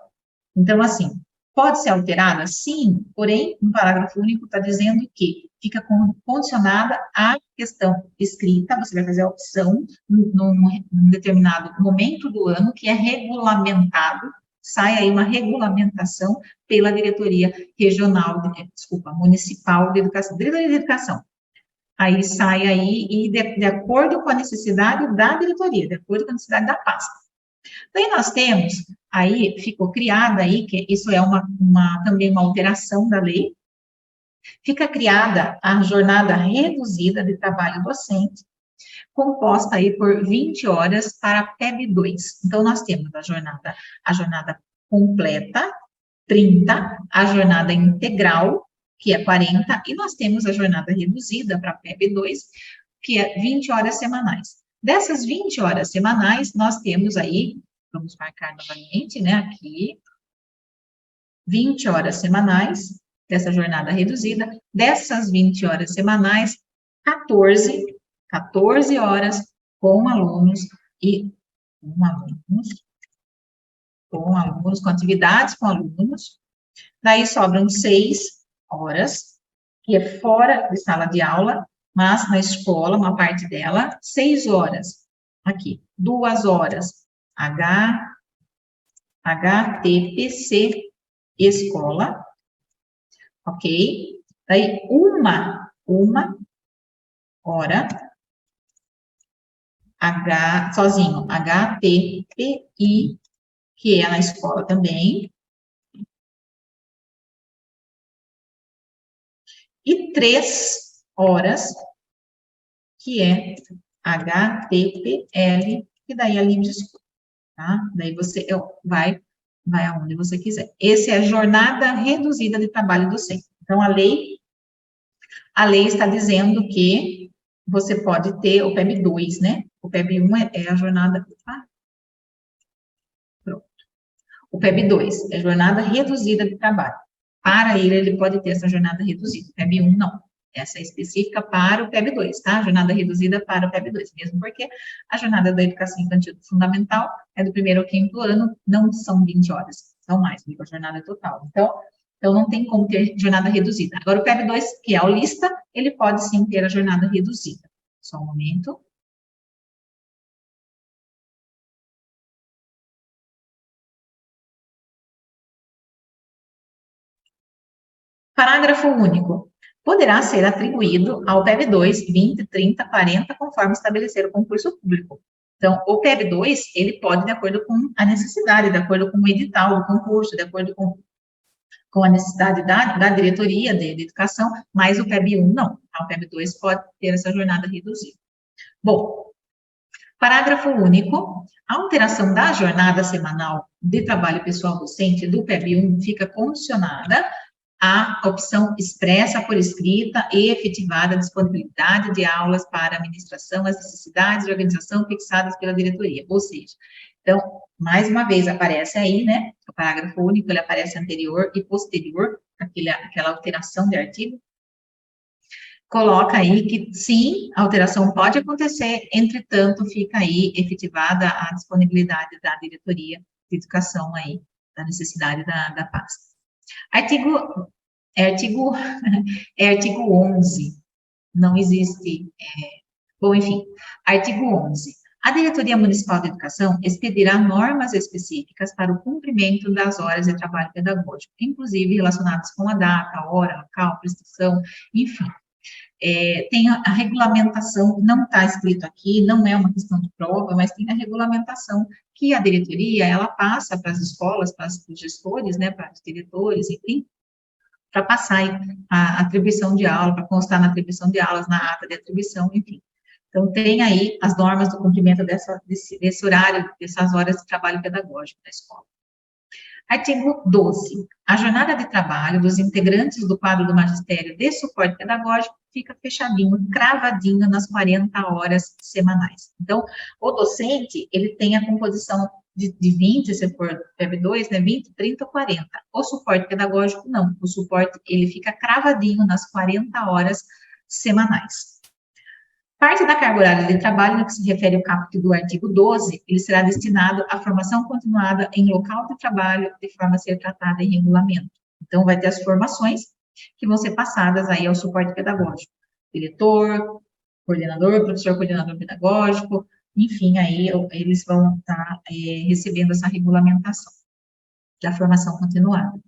Então, assim, pode ser alterada? Sim, porém, no parágrafo único está dizendo que fica condicionada à questão escrita, você vai fazer a opção num determinado momento do ano, que é regulamentado, sai aí uma regulamentação pela diretoria regional, municipal de educação, diretoria de educação. Aí sai aí, e de acordo com a necessidade da diretoria, de acordo com a necessidade da pasta. Daí nós temos, aí ficou criada aí, que isso é também uma alteração da lei, fica criada a jornada reduzida de trabalho docente, composta aí por 20 horas para PEB2. Então, nós temos a jornada completa, 30, a jornada integral, que é 40, e nós temos a jornada reduzida para PEB2, que é 20 horas semanais. Dessas 20 horas semanais, nós temos aí, vamos marcar novamente, né, aqui, 20 horas semanais dessa jornada reduzida. Dessas 20 horas semanais, 14 horas com alunos e com atividades com alunos. Daí sobram 6 horas, que é fora de sala de aula, mas na escola, uma parte dela, 6 horas. Aqui, 2 horas HTPC escola, ok? Daí, uma hora sozinho, HTPI, que é na escola também, e 3 horas, que é HTPL, que daí é livre escolha, tá? Daí você vai aonde você quiser. Essa é a jornada reduzida de trabalho docente. Então, a lei está dizendo que você pode ter o PEB2, né? O PEB1 é a jornada... pronto. O PEB2 é jornada reduzida de trabalho. Para ele pode ter essa jornada reduzida. O PEB1, não. Essa é específica para o PEB2, tá? Jornada reduzida para o PEB2, mesmo porque a jornada da educação infantil fundamental é do 1º ao 5º ano, não são 20 horas, são mais, a jornada total. Então, não tem como ter jornada reduzida. Agora, o PEB2, que é aulista, ele pode sim ter a jornada reduzida. Só um momento. Parágrafo único. Poderá ser atribuído ao PEB2 20, 30, 40, conforme estabelecer o concurso público. Então, o PEB2, ele pode, de acordo com a necessidade, de acordo com o edital do concurso, de acordo com a necessidade da diretoria de educação, mas o PEB1 não. Tá? O PEB2 pode ter essa jornada reduzida. Bom, parágrafo único. A alteração da jornada semanal de trabalho pessoal docente do PEB1 fica condicionada à opção expressa por escrita e efetivada disponibilidade de aulas para administração, as necessidades de organização fixadas pela diretoria. Ou seja, então, mais uma vez, aparece aí, né, o parágrafo único, ele aparece anterior e posterior, aquela alteração de artigo, coloca aí que, sim, a alteração pode acontecer, entretanto, fica aí efetivada a disponibilidade da diretoria de educação aí, da necessidade da pasta. Artigo, artigo, artigo 11, não existe, bom, enfim, artigo 11. A Diretoria Municipal de Educação expedirá normas específicas para o cumprimento das horas de trabalho pedagógico, inclusive relacionadas com a data, a hora, local, prestação, enfim. Tem a regulamentação, não está escrito aqui, não é uma questão de prova, mas tem a regulamentação que a diretoria, ela passa para as escolas, para os gestores, né, para os diretores, enfim, para passar a atribuição de aula, para constar na atribuição de aulas, na ata de atribuição, enfim. Então, tem aí as normas do cumprimento desse horário, dessas horas de trabalho pedagógico da escola. Artigo 12. A jornada de trabalho dos integrantes do quadro do magistério de suporte pedagógico fica fechadinho, cravadinho nas 40 horas semanais. Então, o docente, ele tem a composição de 20, se for PEB2, né, 20, 30 ou 40. O suporte pedagógico, não. O suporte, ele fica cravadinho nas 40 horas semanais. Parte da carga horária de trabalho, no que se refere ao caput do artigo 12, ele será destinado à formação continuada em local de trabalho, de forma a ser tratada em regulamento. Então, vai ter as formações que vão ser passadas aí ao suporte pedagógico. Diretor, coordenador, professor coordenador pedagógico, enfim, aí eles vão estar recebendo essa regulamentação da formação continuada.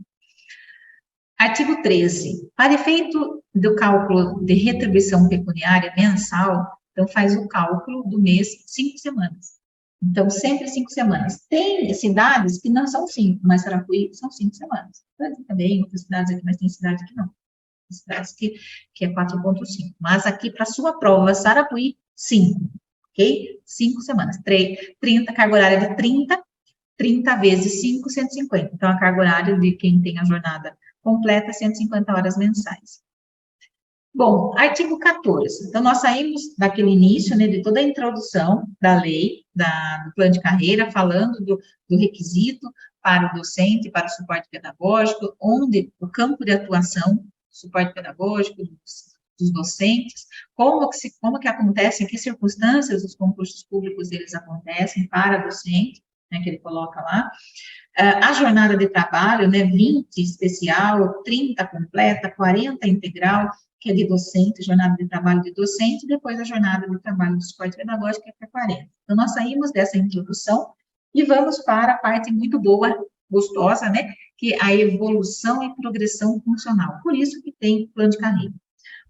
Artigo 13. Para efeito do cálculo de retribuição pecuniária mensal, então faz o cálculo do mês 5 semanas. Então, sempre 5 semanas. Tem cidades que não são 5, mas Sarapuí são 5 semanas. Também, outras cidades aqui, mas tem cidade que não. Tem cidades que é 4,5. Mas aqui, para sua prova, Sarapuí, 5. Ok? 5 semanas. 30, carga horária de 30 vezes 5, 150. Então, a carga horária de quem tem a jornada completa 150 horas mensais. Bom, artigo 14. Então, nós saímos daquele início, né, de toda a introdução da lei, do plano de carreira, falando do requisito para o docente, para o suporte pedagógico, onde o campo de atuação, suporte pedagógico, dos docentes, como que acontece, em que circunstâncias os concursos públicos eles acontecem para docente, né, que ele coloca lá. A jornada de trabalho, né, 20 especial, 30 completa, 40 integral, que é de docente, jornada de trabalho de docente, e depois a jornada de trabalho do suporte pedagógico, que é para 40. Então, nós saímos dessa introdução e vamos para a parte muito boa, gostosa, né, que é a evolução e progressão funcional. Por isso que tem plano de carreira.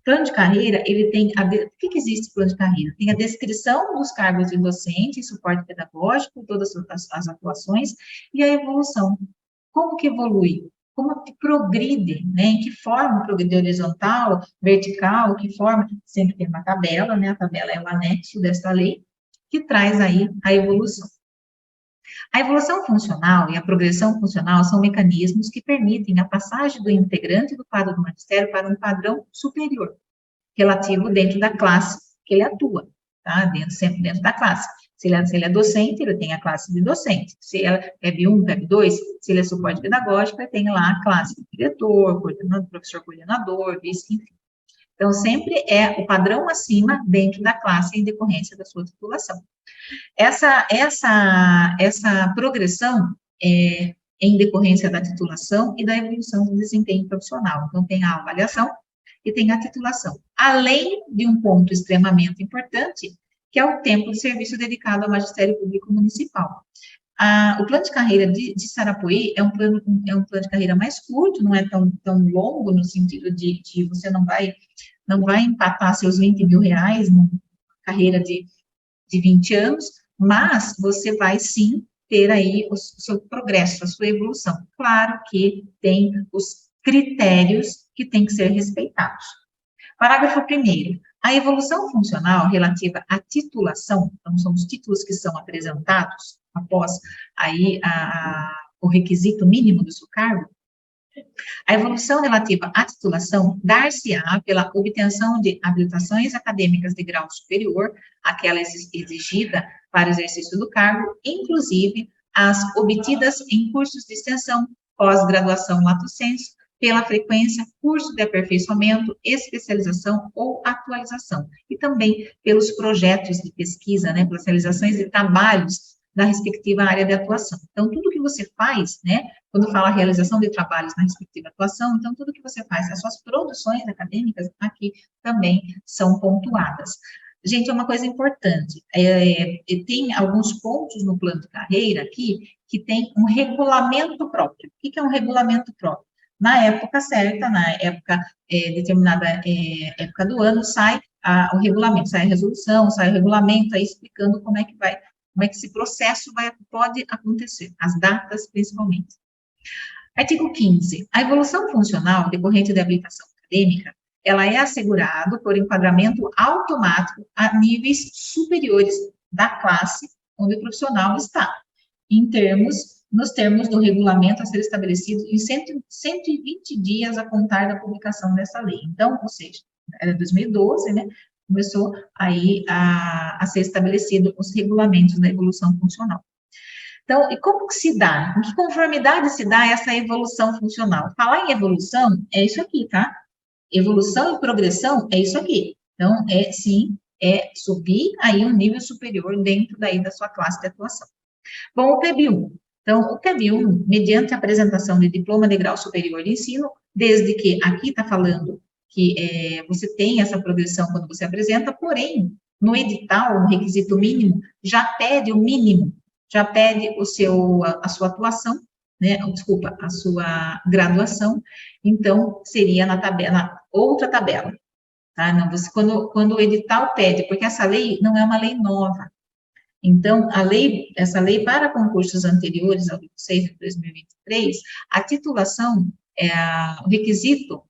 Plano de carreira, ele tem, o que existe plano de carreira? Tem a descrição dos cargos de docente, suporte pedagógico, todas as atuações, e a evolução. Como que evolui? Como que progride, né? Em que forma progride horizontal, vertical, que forma? Sempre tem uma tabela, né? A tabela é o anexo dessa lei, que traz aí a evolução. A evolução funcional e a progressão funcional são mecanismos que permitem a passagem do integrante do quadro do magistério para um padrão superior, relativo dentro da classe que ele atua, tá? Sempre dentro da classe. Se ele é docente, ele tem a classe de docente. Se ela é PEB1, PEB2, se ele é suporte pedagógico, ele tem lá a classe de diretor, coordenador, professor coordenador, vice, enfim. Então, sempre é o padrão acima dentro da classe em decorrência da sua titulação. Essa progressão é em decorrência da titulação e da evolução do desempenho profissional. Então, tem a avaliação e tem a titulação. Além de um ponto extremamente importante, que é o tempo de serviço dedicado ao magistério público municipal. O plano de carreira de Sarapuí é um plano de carreira mais curto, não é tão longo, no sentido de você não vai empatar seus 20 mil reais numa carreira de 20 anos, mas você vai sim ter aí o seu progresso, a sua evolução. Claro que tem os critérios que têm que ser respeitados. Parágrafo 1º. A evolução funcional relativa à titulação, então são os títulos que são apresentados após aí o requisito mínimo do seu cargo. A evolução relativa à titulação dar-se-á pela obtenção de habilitações acadêmicas de grau superior, aquela exigida para o exercício do cargo, inclusive as obtidas em cursos de extensão, pós-graduação lato sensu, pela frequência, curso de aperfeiçoamento, especialização ou atualização, e também pelos projetos de pesquisa, né, pelas realizações de trabalhos da respectiva área de atuação. Então, tudo que você faz, né, quando fala realização de trabalhos na respectiva atuação, então, tudo que você faz, as suas produções acadêmicas aqui também são pontuadas. Gente, é uma coisa importante, tem alguns pontos no plano de carreira aqui que tem um regulamento próprio. O que é um regulamento próprio? Na época certa, na época, determinada época do ano, sai o regulamento, sai a resolução, sai o regulamento, aí explicando como é que esse processo pode acontecer, as datas principalmente. Artigo 15. A evolução funcional decorrente da habilitação acadêmica, ela é assegurada por enquadramento automático a níveis superiores da classe onde o profissional está, nos termos do regulamento a ser estabelecido em 120 dias a contar da publicação dessa lei. Então, ou seja, era 2012, né, começou aí a ser estabelecido os regulamentos da evolução funcional. Então, e como que se dá? Em que conformidade se dá essa evolução funcional? Falar em evolução é isso aqui, tá? Evolução e progressão é isso aqui. Então, é subir aí um nível superior dentro daí da sua classe de atuação. Bom, o PEB-1. Então, o PEB-1, mediante a apresentação de diploma de grau superior de ensino, desde que aqui está falando que você tem essa progressão quando você apresenta, porém, no edital, no requisito mínimo, já pede o mínimo, já pede a sua atuação, né, desculpa, a sua graduação, então, seria na outra tabela, tá? Não, quando o edital pede, porque essa lei não é uma lei nova, então, essa lei para concursos anteriores ao 6 de 2023, a titulação, o requisito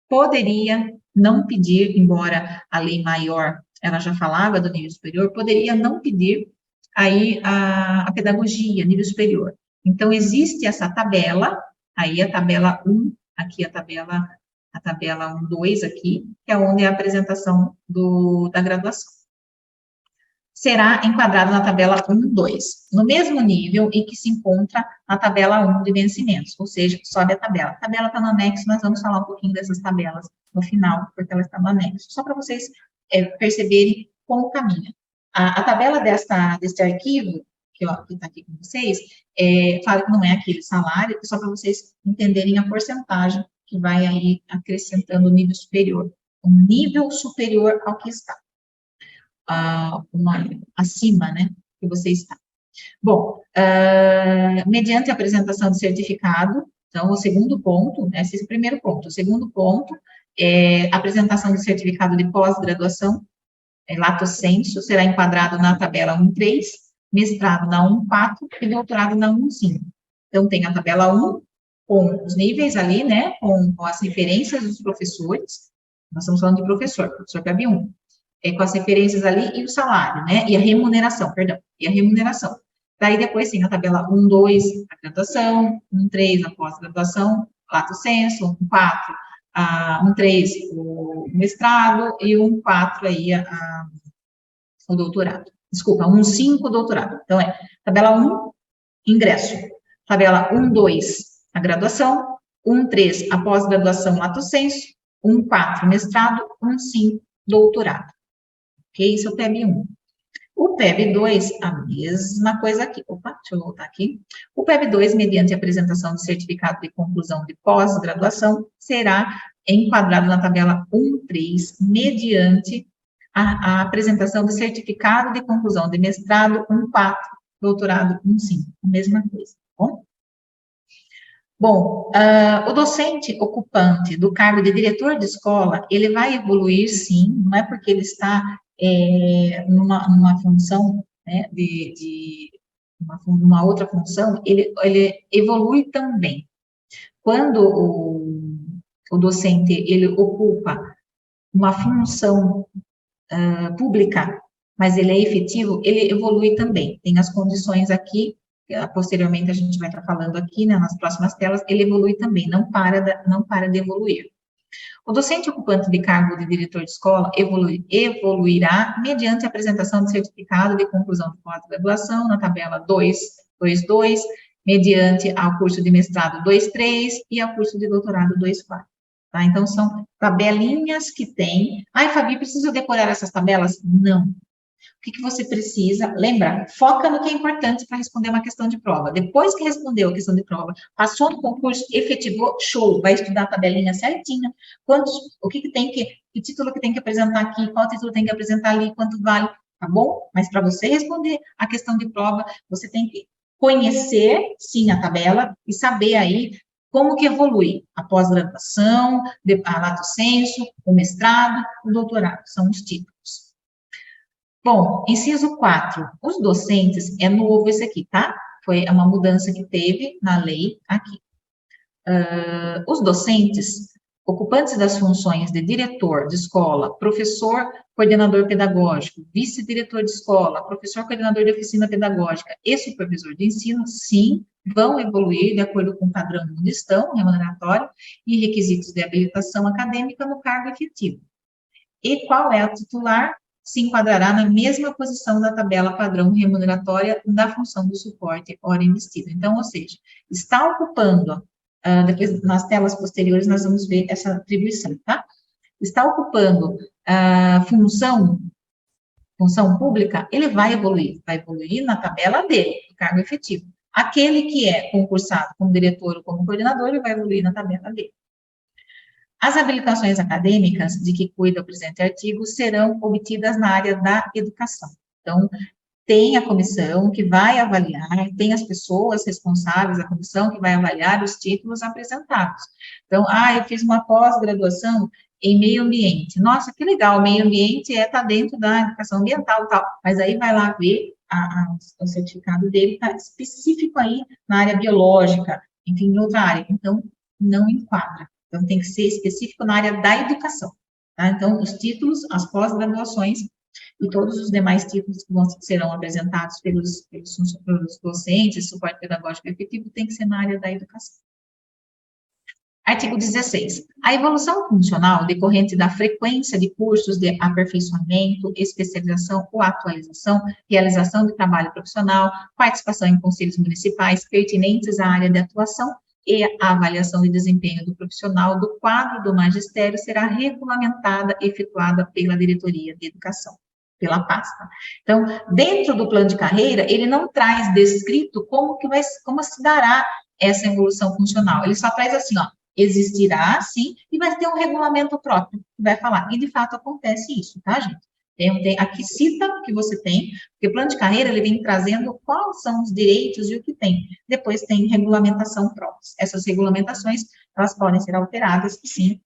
poderia não pedir, embora a lei maior, ela já falava do nível superior, poderia não pedir aí a pedagogia, nível superior. Então, existe essa tabela, aí a tabela 1, aqui a tabela 1, 2 aqui, que é onde é a apresentação da graduação. Será enquadrado na tabela 1, 2, no mesmo nível em que se encontra na tabela 1 de vencimentos, ou seja, sobe a tabela. A tabela está no anexo, nós vamos falar um pouquinho dessas tabelas no final, porque ela está no anexo, só para vocês perceberem como caminha. A tabela deste arquivo, que está aqui com vocês, fala que não é aquele salário, só para vocês entenderem a porcentagem que vai aí acrescentando o nível superior, um nível superior ao que está. Acima, né, que você está. Bom, mediante a apresentação do certificado, então, o segundo ponto, esse é o primeiro ponto, o segundo ponto é a apresentação do certificado de pós-graduação, lato sensu, será enquadrado na tabela 1.3, mestrado na 1.4 e doutorado na 1.5. Então, tem a tabela 1, com os níveis ali, né, com as referências dos professores, nós estamos falando de professor PEB-1, com as referências ali e o salário, né, e a remuneração. Daí depois tem a tabela 1, 2, a graduação, 1, 3, a pós-graduação, lato sensu, 1, 4, 1, 3, o mestrado, e 1, 4 aí o doutorado. Desculpa, 1, 5, doutorado. Então, tabela 1, ingresso. Tabela 1, 2, a graduação. 1, 3, a pós-graduação, lato sensu. 1, 4, mestrado. 1, 5, doutorado. Ok? Isso é o PEB-1. O PEB-2, a mesma coisa aqui. Opa, deixa eu voltar aqui. O PEB-2, mediante a apresentação do certificado de conclusão de pós-graduação, será enquadrado na tabela 1.3, mediante a apresentação do certificado de conclusão de mestrado 1.4, doutorado 1.5. A mesma coisa, tá bom? Bom, o docente ocupante do cargo de diretor de escola, ele vai evoluir, sim, não é porque ele está numa função, né, uma outra função, ele evolui também. Quando o docente, ele ocupa uma função pública, mas ele é efetivo, ele evolui também. Tem as condições aqui, posteriormente a gente vai estar falando aqui, né, nas próximas telas, ele evolui também, não para de evoluir. O docente ocupante de cargo de diretor de escola evoluirá mediante a apresentação do certificado de conclusão de pós-graduação na tabela 2.2.2, mediante ao curso de mestrado 2.3 e ao curso de doutorado 2.4. Tá? Então, são tabelinhas que tem. Ai, Fabi, precisa decorar essas tabelas? Não. O que você precisa? Lembra, foca no que é importante para responder uma questão de prova. Depois que respondeu a questão de prova, passou no concurso, efetivou, show, vai estudar a tabelinha certinha, que título que tem que apresentar aqui, qual título tem que apresentar ali, quanto vale, tá bom? Mas para você responder a questão de prova, você tem que conhecer, sim, a tabela e saber aí como que evolui a pós-graduação, a lato sensu, o mestrado, o doutorado, são os títulos. Bom, inciso 4, os docentes, é novo esse aqui, tá? Foi uma mudança que teve na lei aqui. Os docentes, ocupantes das funções de diretor de escola, professor coordenador pedagógico, vice-diretor de escola, professor coordenador de oficina pedagógica e supervisor de ensino, sim, vão evoluir de acordo com o padrão onde estão, remuneratório, e requisitos de habilitação acadêmica no cargo efetivo. E qual é a titular? Se enquadrará na mesma posição da tabela padrão remuneratória da função do suporte hora investida. Então, ou seja, está ocupando, depois nas telas posteriores nós vamos ver essa atribuição, tá? Está ocupando a função pública, ele vai evoluir na tabela dele, do cargo efetivo. Aquele que é concursado como diretor ou como coordenador, ele vai evoluir na tabela dele. As habilitações acadêmicas de que cuida o presente artigo serão obtidas na área da educação. Então, tem a comissão que vai avaliar, tem as pessoas responsáveis da comissão que vai avaliar os títulos apresentados. Então, eu fiz uma pós-graduação em meio ambiente. Nossa, que legal, meio ambiente tá dentro da educação ambiental e tal. Mas aí vai lá ver, o certificado dele está específico aí na área biológica, enfim, em outra área. Então, não enquadra. Então, tem que ser específico na área da educação. Tá? Então, os títulos, as pós-graduações e todos os demais títulos que serão apresentados pelos docentes, suporte pedagógico efetivo, tem que ser na área da educação. Artigo 16. A evolução funcional decorrente da frequência de cursos de aperfeiçoamento, especialização ou atualização, realização de trabalho profissional, participação em conselhos municipais pertinentes à área de atuação e a avaliação de desempenho do profissional do quadro do magistério será regulamentada e efetuada pela Diretoria de Educação, pela pasta. Então, dentro do plano de carreira, ele não traz descrito como se dará essa evolução funcional. Ele só traz assim, existirá, sim, e vai ter um regulamento próprio que vai falar. E, de fato, acontece isso, tá, gente? Aqui cita o que você tem, porque o plano de carreira, ele vem trazendo quais são os direitos e o que tem. Depois tem regulamentação própria. Essas regulamentações, elas podem ser alteradas, sim,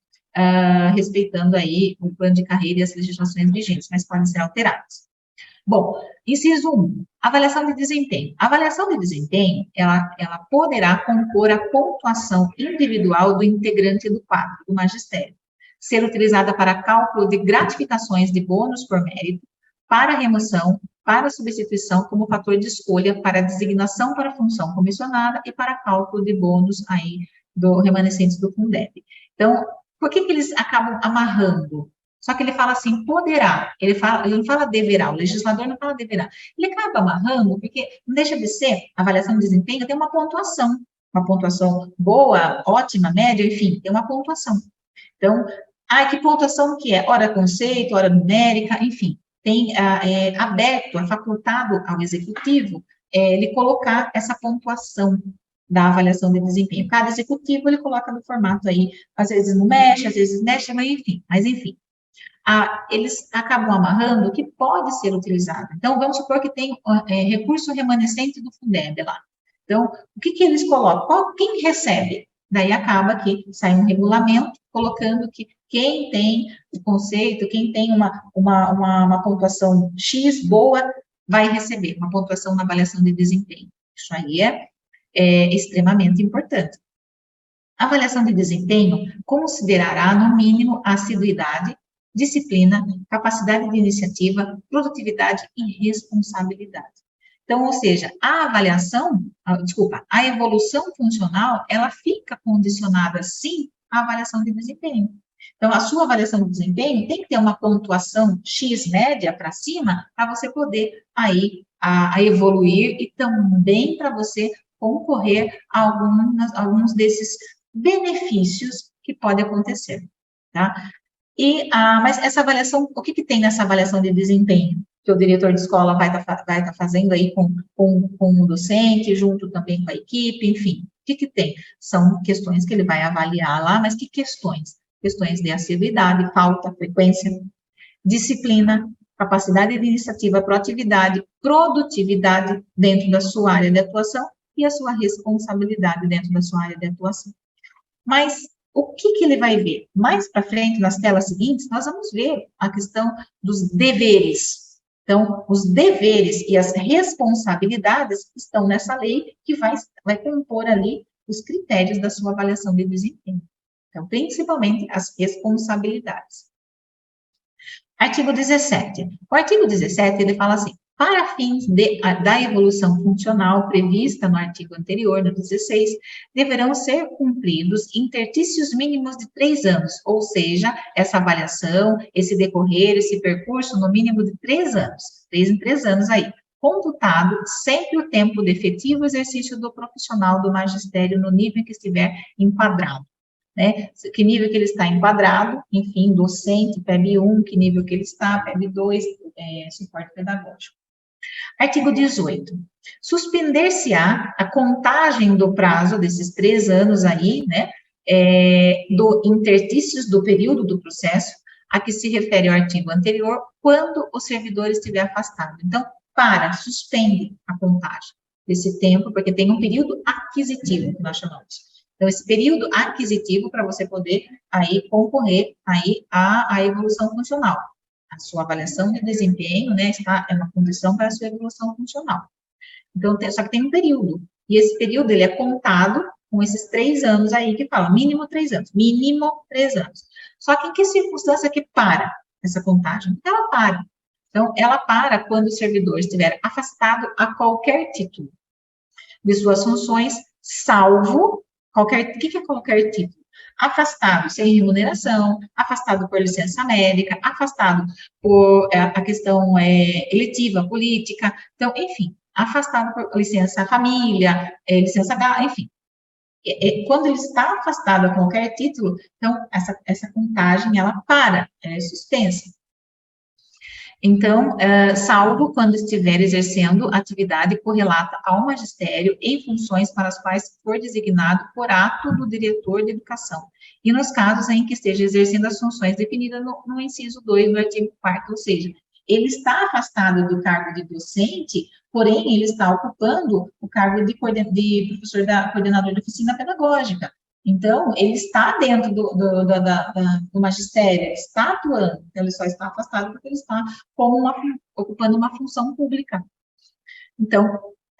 respeitando aí o plano de carreira e as legislações vigentes, mas podem ser alteradas. Bom, inciso 1, avaliação de desempenho. A avaliação de desempenho, ela poderá compor a pontuação individual do integrante do quadro, do magistério, ser utilizada para cálculo de gratificações de bônus por mérito, para remoção, para substituição como fator de escolha, para designação para função comissionada e para cálculo de bônus aí do remanescentes do Fundeb. Então, por que eles acabam amarrando? Só que ele fala assim, poderá, ele não fala deverá, o legislador não fala deverá. Ele acaba amarrando, porque não deixa de ser, a avaliação de desempenho tem uma pontuação boa, ótima, média, enfim, tem uma pontuação. Então, que pontuação que é? Hora conceito, hora numérica, enfim, tem aberto, é facultado ao executivo ele colocar essa pontuação da avaliação de desempenho. Cada executivo, ele coloca no formato aí, às vezes não mexe, às vezes mexe, mas enfim. Eles acabam amarrando que pode ser utilizado. Então, vamos supor que tem recurso remanescente do Fundeb lá. Então, o que eles colocam? Quem recebe? Daí acaba que sai um regulamento colocando que quem tem o conceito, quem tem uma pontuação X boa, vai receber uma pontuação na avaliação de desempenho. Isso aí é extremamente importante. A avaliação de desempenho considerará, no mínimo, a assiduidade, disciplina, capacidade de iniciativa, produtividade e responsabilidade. Então, ou seja, a evolução funcional, ela fica condicionada, sim, à avaliação de desempenho. Então, a sua avaliação de desempenho tem que ter uma pontuação X média para cima, para você poder aí a evoluir e também para você concorrer a alguns desses benefícios que podem acontecer, tá? Mas essa avaliação, o que tem nessa avaliação de desempenho? Que o diretor de escola vai tá fazendo aí com o docente, junto também com a equipe, enfim. O que tem? São questões que ele vai avaliar lá, mas que questões? Questões de assiduidade, pauta, frequência, disciplina, capacidade de iniciativa, proatividade, produtividade dentro da sua área de atuação e a sua responsabilidade dentro da sua área de atuação. Mas o que ele vai ver? Mais para frente, nas telas seguintes, nós vamos ver a questão dos deveres. Então, os deveres e as responsabilidades estão nessa lei que vai compor ali os critérios da sua avaliação de desempenho. Então, principalmente as responsabilidades. Artigo 17. O artigo 17, ele fala assim: para fins da evolução funcional prevista no artigo anterior, no 16, deverão ser cumpridos interstícios mínimos de 3 anos, ou seja, essa avaliação, esse decorrer, esse percurso, no mínimo de 3 anos, 3 em 3 anos aí, computado sempre o tempo de efetivo exercício do profissional do magistério no nível em que estiver enquadrado. Né? Que nível que ele está enquadrado, enfim, docente, PEB 1, que nível que ele está, PEB 2, suporte pedagógico. Artigo 18. Suspender-se-á a contagem do prazo desses 3 anos aí, né, do interstícios do período do processo, a que se refere ao artigo anterior, quando o servidor estiver afastado. Então, suspende a contagem desse tempo, porque tem um período aquisitivo, que nós chamamos. Então, esse período aquisitivo para você poder aí concorrer aí à evolução funcional. A sua avaliação de desempenho, né, é uma condição para a sua evolução funcional. Então, só que tem um período, e esse período, ele é contado com esses 3 anos aí que fala, mínimo 3 anos, mínimo 3 anos. Só que em que circunstância que para essa contagem? Ela para. Então, ela para quando o servidor estiver afastado a qualquer título de suas funções, salvo o que é qualquer título? Afastado sem remuneração, afastado por licença médica, afastado por a questão eletiva, política, então, enfim, afastado por licença família, licença, enfim. Quando ele está afastado a qualquer título, então, essa contagem, ela para, ela é suspensa. Então, salvo quando estiver exercendo atividade correlata ao magistério em funções para as quais for designado por ato do diretor de educação, e nos casos em que esteja exercendo as funções definidas no inciso 2 do artigo 4º, ou seja, ele está afastado do cargo de docente, porém, ele está ocupando o cargo de professor coordenador de oficina pedagógica. Então, ele está dentro do magistério, ele está atuando, então ele só está afastado porque ele está ocupando uma função pública. Então,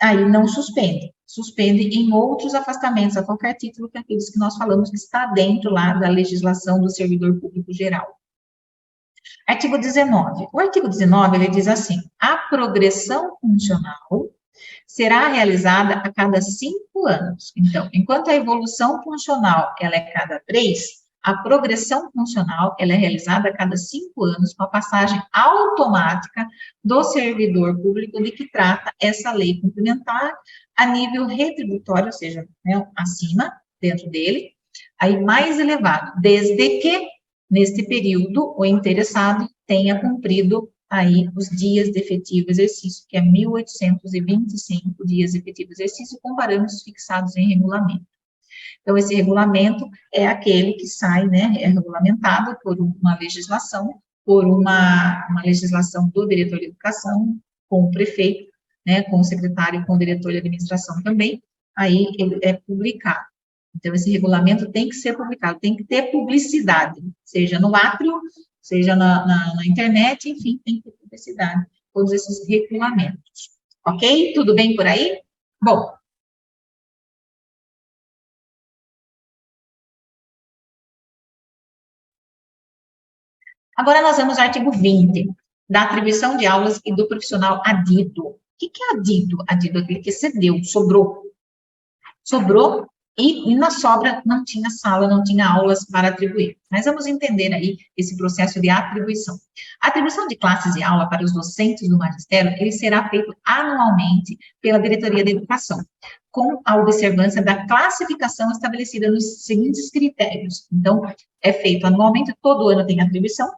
aí não suspende. Suspende em outros afastamentos, a qualquer título que aqueles que nós falamos que está dentro lá da legislação do servidor público geral. Artigo 19. O artigo 19, ele diz assim: a progressão funcional será realizada a cada 5 anos. Então, enquanto a evolução funcional, ela é cada 3, a progressão funcional, ela é realizada a cada 5 anos, com a passagem automática do servidor público de que trata essa lei complementar a nível retributório, ou seja, né, acima, dentro dele, aí mais elevado, desde que, neste período, o interessado tenha cumprido aí os dias de efetivo exercício, que é 1.825 dias de efetivo exercício, com parâmetros fixados em regulamento. Então, esse regulamento é aquele que sai, né, é regulamentado por uma legislação, por uma legislação do diretor de educação, com o prefeito, né, com o secretário e com o diretor de administração também, aí ele é publicado. Então, esse regulamento tem que ser publicado, tem que ter publicidade, seja no átrio, seja na internet, enfim, tem que ter publicidade, todos esses regulamentos. Ok? Tudo bem por aí? Bom. Agora nós vamos ao artigo 20, da atribuição de aulas e do profissional adido. O que é adido? Adido é aquele que cedeu, sobrou. Sobrou E na sobra não tinha sala, não tinha aulas para atribuir. Mas vamos entender aí esse processo de atribuição. A atribuição de classes de aula para os docentes do magistério, ele será feito anualmente pela Diretoria de Educação, com a observância da classificação estabelecida nos seguintes critérios. Então, é feito anualmente, todo ano tem atribuição.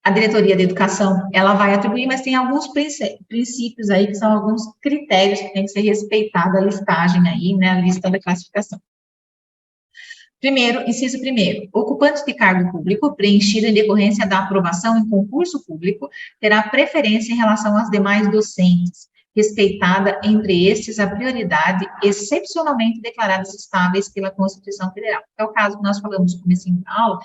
A diretoria de educação, ela vai atribuir, mas tem alguns princípios aí, que são alguns critérios que tem que ser respeitada a listagem aí, né, a lista da classificação. Primeiro, inciso primeiro, ocupante de cargo público preenchido em decorrência da aprovação em concurso público terá preferência em relação aos demais docentes, respeitada entre estes a prioridade excepcionalmente declaradas estáveis pela Constituição Federal. É o caso que nós falamos no começo da aula,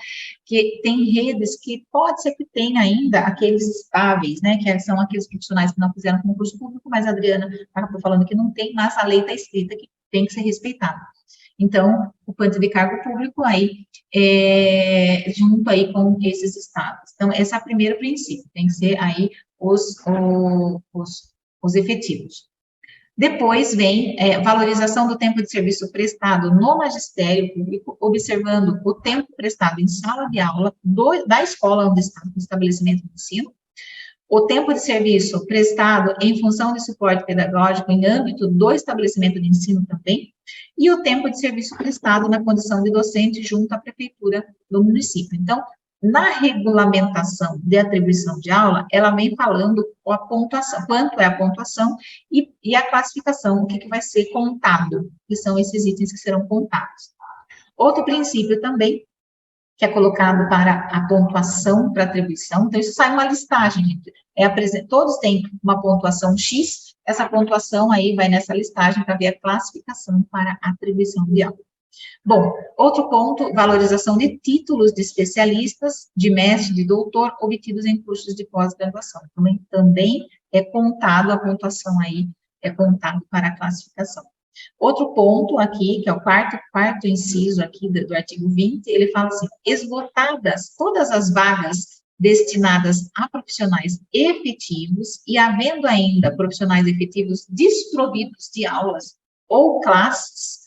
que tem redes que pode ser que tenha ainda aqueles estáveis, né, que são aqueles profissionais que não fizeram concurso público, mas a Adriana estava falando que não tem, mas a lei está escrita que tem que ser respeitada. Então, o quanto de cargo público aí, junto aí com esses estados. Então, esse é o primeiro princípio, tem que ser aí os efetivos. Depois vem valorização do tempo de serviço prestado no magistério público, observando o tempo prestado em sala de aula da escola onde está o estabelecimento de ensino, o tempo de serviço prestado em função de suporte pedagógico em âmbito do estabelecimento de ensino também, e o tempo de serviço prestado na condição de docente junto à prefeitura do município. Então, na regulamentação de atribuição de aula, ela vem falando a pontuação, quanto é a pontuação e a classificação, o que vai ser contado, que são esses itens que serão contados. Outro princípio também, que é colocado para a pontuação para atribuição, então isso sai uma listagem, gente. Todos têm uma pontuação X, essa pontuação aí vai nessa listagem para ver a classificação para a atribuição de aula. Bom, outro ponto, valorização de títulos de especialistas, de mestre, de doutor, obtidos em cursos de pós-graduação. Também é contado a pontuação aí, é contado para a classificação. Outro ponto aqui, que é o quarto inciso aqui do artigo 20, ele fala assim, esgotadas todas as vagas destinadas a profissionais efetivos e havendo ainda profissionais efetivos desprovidos de aulas ou classes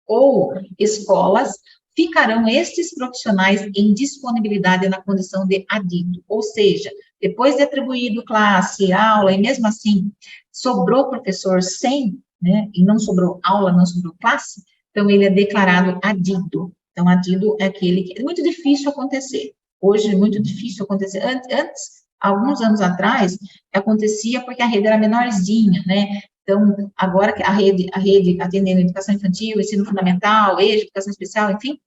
ou escolas, ficarão estes profissionais em disponibilidade na condição de adito, ou seja, depois de atribuído classe, aula, e mesmo assim sobrou professor sem, né, e não sobrou aula, não sobrou classe, então ele é declarado adido. Então, adido é aquele que é muito difícil acontecer. Hoje é muito difícil acontecer. Antes, alguns anos atrás, acontecia porque a rede era menorzinha, né? Então, agora que a rede atendendo a educação infantil, ensino fundamental, EJA, educação especial, enfim,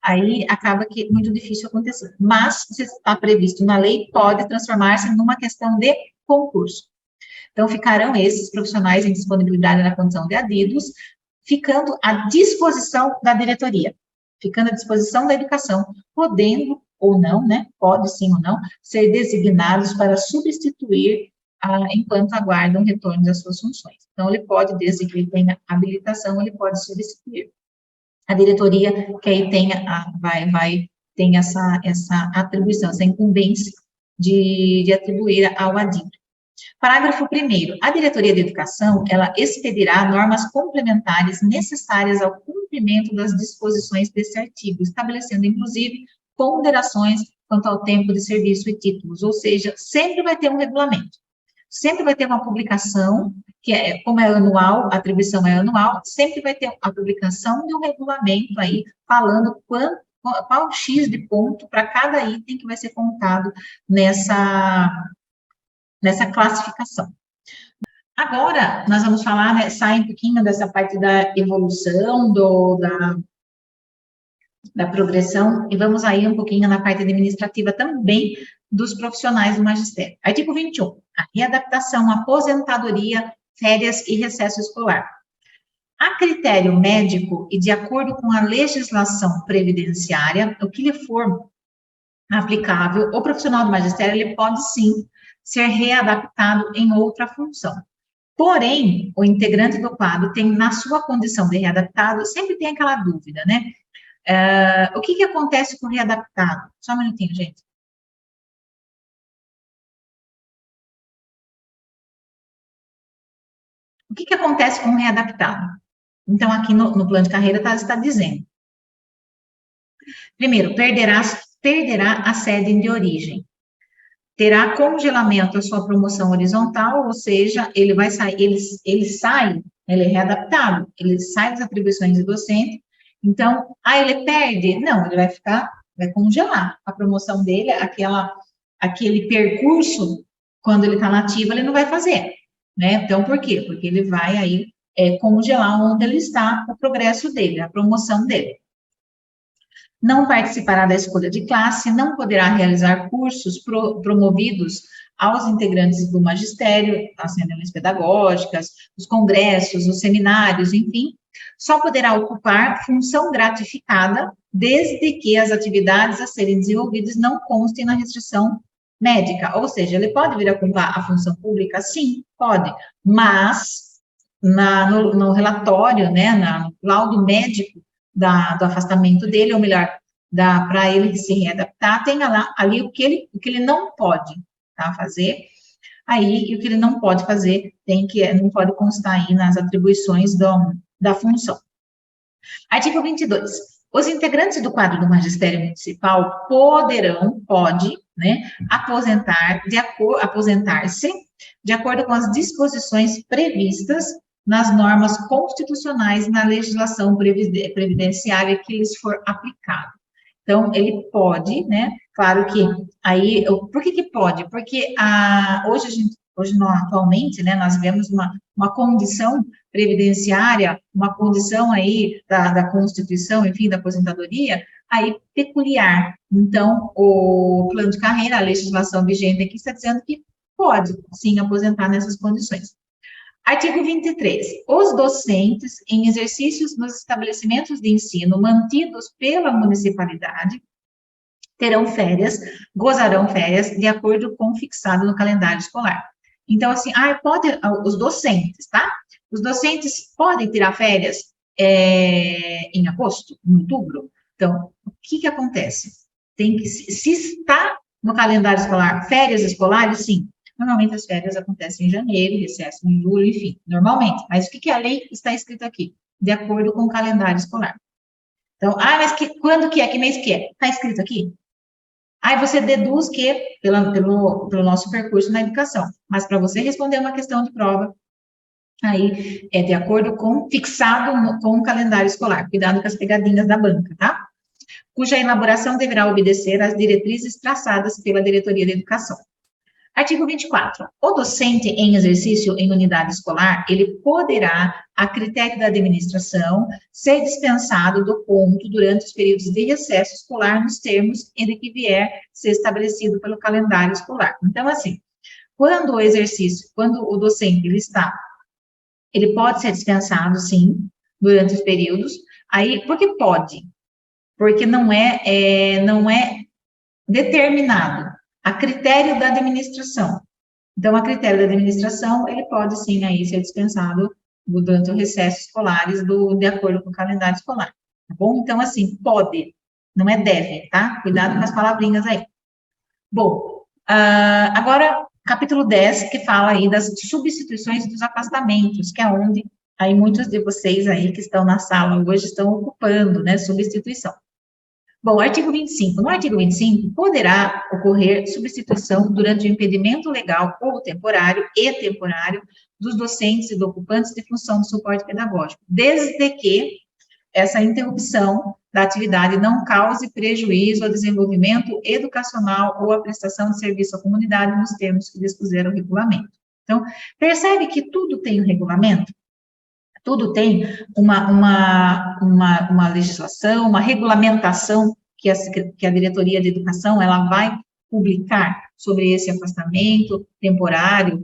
aí acaba que é muito difícil acontecer. Mas, se está previsto na lei, pode transformar-se numa questão de concurso. Então, ficarão esses profissionais em disponibilidade na condição de adidos, ficando à disposição da diretoria, ficando à disposição da educação, podendo ou não, né, pode sim ou não, ser designados para substituir enquanto aguardam retorno das suas funções. Então, ele pode, desde que ele tenha habilitação, ele pode substituir. A diretoria que aí tem essa atribuição, essa incumbência de atribuir ao adido. Parágrafo 1º. A diretoria de educação, ela expedirá normas complementares necessárias ao cumprimento das disposições desse artigo, estabelecendo, inclusive, ponderações quanto ao tempo de serviço e títulos, ou seja, sempre vai ter um regulamento. Sempre vai ter uma publicação, que como é anual, a atribuição é anual, sempre vai ter a publicação de um regulamento aí, falando qual X de ponto para cada item que vai ser contado nessa classificação. Agora, nós vamos falar, né, sai um pouquinho dessa parte da evolução, da progressão, e vamos aí um pouquinho na parte administrativa também dos profissionais do magistério. Artigo 21, a readaptação, aposentadoria, férias e recesso escolar. A critério médico e de acordo com a legislação previdenciária, o que lhe for aplicável, o profissional do magistério, ele pode sim ser readaptado em outra função. Porém, o integrante do quadro tem, na sua condição de readaptado, sempre tem aquela dúvida, né? O que acontece com o readaptado? Só um minutinho, gente. O que acontece com o readaptado? Então, aqui no plano de carreira está dizendo, primeiro, perderá a sede de origem. Terá congelamento a sua promoção horizontal, ou seja, ele vai sair, ele sai, ele é readaptado, ele sai das atribuições de docente, então, ele perde? Não, ele vai congelar a promoção dele, aquele percurso, quando ele está nativo, ele não vai fazer, né? Então, por quê? Porque ele vai aí congelar onde ele está, o progresso dele, a promoção dele. Não participará da escolha de classe, não poderá realizar cursos promovidos aos integrantes do magistério, as reuniões pedagógicas, os congressos, os seminários, enfim, só poderá ocupar função gratificada desde que as atividades a serem desenvolvidas não constem na restrição médica, ou seja, ele pode vir a ocupar a função pública? Sim, pode, mas no relatório, né, no laudo médico, do afastamento dele, ou melhor, para ele se readaptar, tem ali o que ele não pode fazer, aí, e o que ele não pode fazer, não pode constar aí nas atribuições da função. Artigo 22. Os integrantes do quadro do magistério municipal pode, né, aposentar-se de acordo com as disposições previstas nas normas constitucionais, na legislação previdenciária que lhes for aplicado. Então, ele pode, né, claro que aí, por que pode? Porque atualmente, né, nós vemos uma condição previdenciária, uma condição aí da Constituição, enfim, da aposentadoria, aí peculiar. Então, o plano de carreira, a legislação vigente aqui está dizendo que pode, sim, aposentar nessas condições. Artigo 23. Os docentes em exercícios nos estabelecimentos de ensino mantidos pela municipalidade gozarão férias de acordo com o fixado no calendário escolar. Então, assim, os docentes, tá? Os docentes podem tirar férias em agosto, em outubro. Então, o que acontece? Se está no calendário escolar férias escolares, sim. Normalmente as férias acontecem em janeiro, recesso em julho, enfim, normalmente. Mas o que a lei está escrito aqui? De acordo com o calendário escolar. Então, mas quando que é? Que mês que é? Está escrito aqui? Aí você deduz que pelo nosso percurso na educação. Mas para você responder uma questão de prova, aí é de acordo com, fixado com o calendário escolar. Cuidado com as pegadinhas da banca, tá? Cuja elaboração deverá obedecer às diretrizes traçadas pela Diretoria de Educação. Artigo 24. O docente em exercício em unidade escolar, ele poderá, a critério da administração, ser dispensado do ponto durante os períodos de recesso escolar nos termos em que vier ser estabelecido pelo calendário escolar. Então, assim, quando o docente ele pode ser dispensado, sim, durante os períodos. Aí, por que pode? Porque não é determinado a critério da administração. Então, a critério da administração, ele pode, sim, aí ser dispensado durante o recesso escolares de acordo com o calendário escolar, tá bom? Então, assim, pode, não é deve, tá? Cuidado com as palavrinhas aí. Bom, agora, capítulo 10, que fala aí das substituições dos afastamentos, que é onde aí muitos de vocês aí que estão na sala hoje estão ocupando, né, substituição. Bom, artigo 25. No artigo 25, poderá ocorrer substituição durante o impedimento legal ou temporário dos docentes e do ocupantes de função de suporte pedagógico, desde que essa interrupção da atividade não cause prejuízo ao desenvolvimento educacional ou à prestação de serviço à comunidade nos termos que dispuser o regulamento. Então, percebe que tudo tem um regulamento? Tudo tem uma legislação, uma regulamentação que a Diretoria de Educação, ela vai publicar sobre esse afastamento temporário,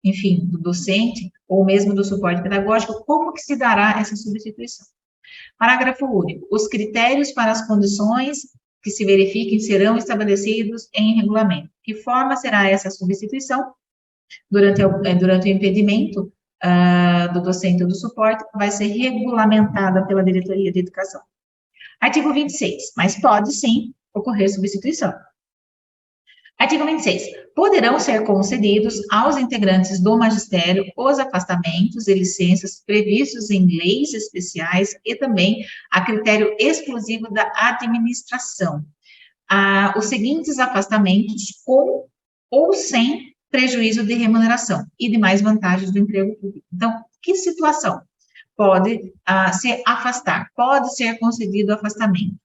enfim, do docente, ou mesmo do suporte pedagógico, como que se dará essa substituição. Parágrafo único. Os critérios para as condições que se verifiquem serão estabelecidos em regulamento. Que forma será essa substituição? Durante o impedimento do docente ou do suporte, vai ser regulamentada pela Diretoria de Educação. Artigo 26. Mas pode, sim, ocorrer substituição. Artigo 26. Poderão ser concedidos aos integrantes do magistério os afastamentos e licenças previstos em leis especiais e também a critério exclusivo da administração. Os seguintes afastamentos com ou sem prejuízo de remuneração e demais vantagens do emprego público. Então, que situação? Pode se afastar, pode ser concedido afastamento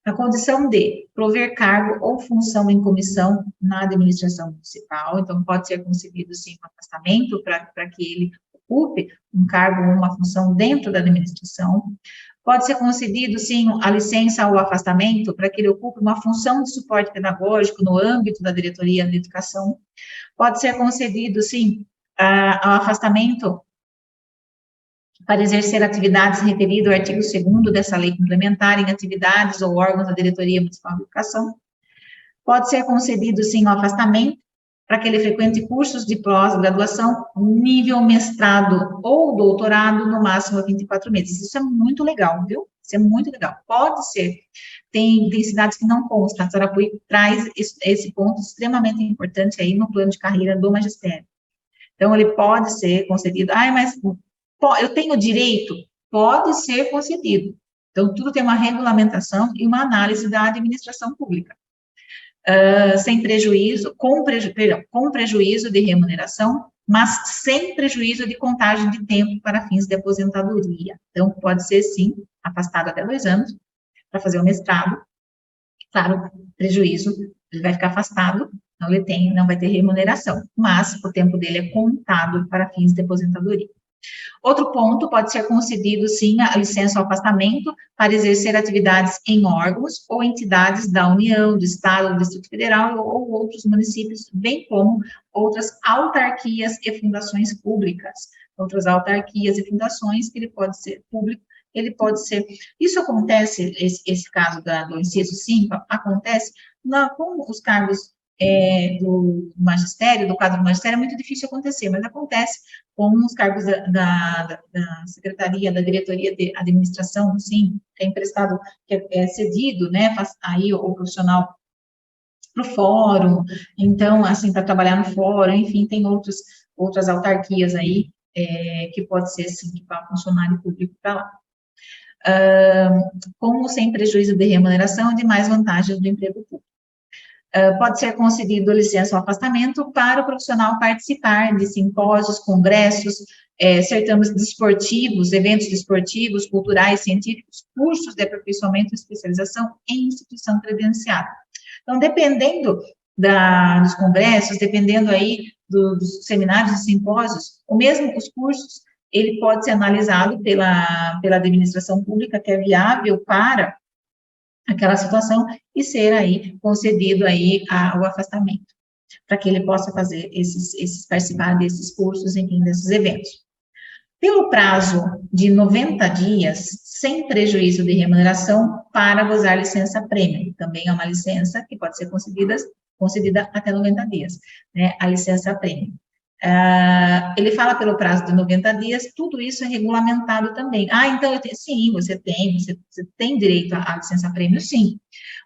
na condição de prover cargo ou função em comissão na administração municipal, então pode ser concedido, sim, um afastamento para que ele ocupe um cargo ou uma função dentro da administração, pode ser concedido, sim, a licença ou afastamento para que ele ocupe uma função de suporte pedagógico no âmbito da diretoria de educação, pode ser concedido, sim, o afastamento para exercer atividades referidas ao artigo 2º dessa lei complementar em atividades ou órgãos da Diretoria Municipal de Educação. Pode ser concedido, sim, o afastamento para que ele frequente cursos de pós-graduação, nível mestrado ou doutorado, no máximo 24 meses. Isso é muito legal, viu? Isso é muito legal. Pode ser. Tem cidades que não constam. A Sarapuí traz esse ponto extremamente importante aí no plano de carreira do magistério. Então, ele pode ser concedido. Mas eu tenho direito? Pode ser concedido. Então, tudo tem uma regulamentação e uma análise da administração pública. Sem prejuízo, com prejuízo de remuneração, mas sem prejuízo de contagem de tempo para fins de aposentadoria. Então, pode ser, sim, afastado até 2 anos, para fazer o mestrado. Claro, prejuízo, ele vai ficar afastado, não vai ter remuneração, mas o tempo dele é contado para fins de aposentadoria. Outro ponto, pode ser concedido, sim, a licença ao afastamento para exercer atividades em órgãos ou entidades da União, do Estado, do Distrito Federal ou outros municípios, bem como outras autarquias e fundações públicas. Outras autarquias e fundações que ele pode ser público, ele pode ser... Isso acontece, esse caso do inciso 5, acontece com os cargos do magistério, do quadro do magistério, é muito difícil acontecer, mas acontece com os cargos da secretaria, da diretoria de administração, sim, que é emprestado, que é cedido, né, aí o profissional para o fórum, então, assim, para trabalhar no fórum, enfim, tem outras autarquias aí, que pode ser, sim, que vá funcionário público para lá. Com ou sem prejuízo de remuneração e demais vantagens do emprego público. Pode ser concedido licença ou afastamento para o profissional participar de simpósios, congressos, certames desportivos, eventos desportivos, culturais, científicos, cursos de aperfeiçoamento e especialização em instituição credenciada. Então, dependendo dos congressos, dependendo aí dos seminários e simpósios, ou mesmo os cursos, ele pode ser analisado pela administração pública, que é viável para aquela situação e ser aí concedido aí o afastamento, para que ele possa fazer participar desses cursos, enfim, desses eventos. Pelo prazo de 90 dias, sem prejuízo de remuneração, para gozar licença-prêmio. Também é uma licença que pode ser concedida até 90 dias, né, a licença-prêmio. Ele fala pelo prazo de 90 dias, tudo isso é regulamentado também. Então, sim, você tem direito à licença-prêmio, sim,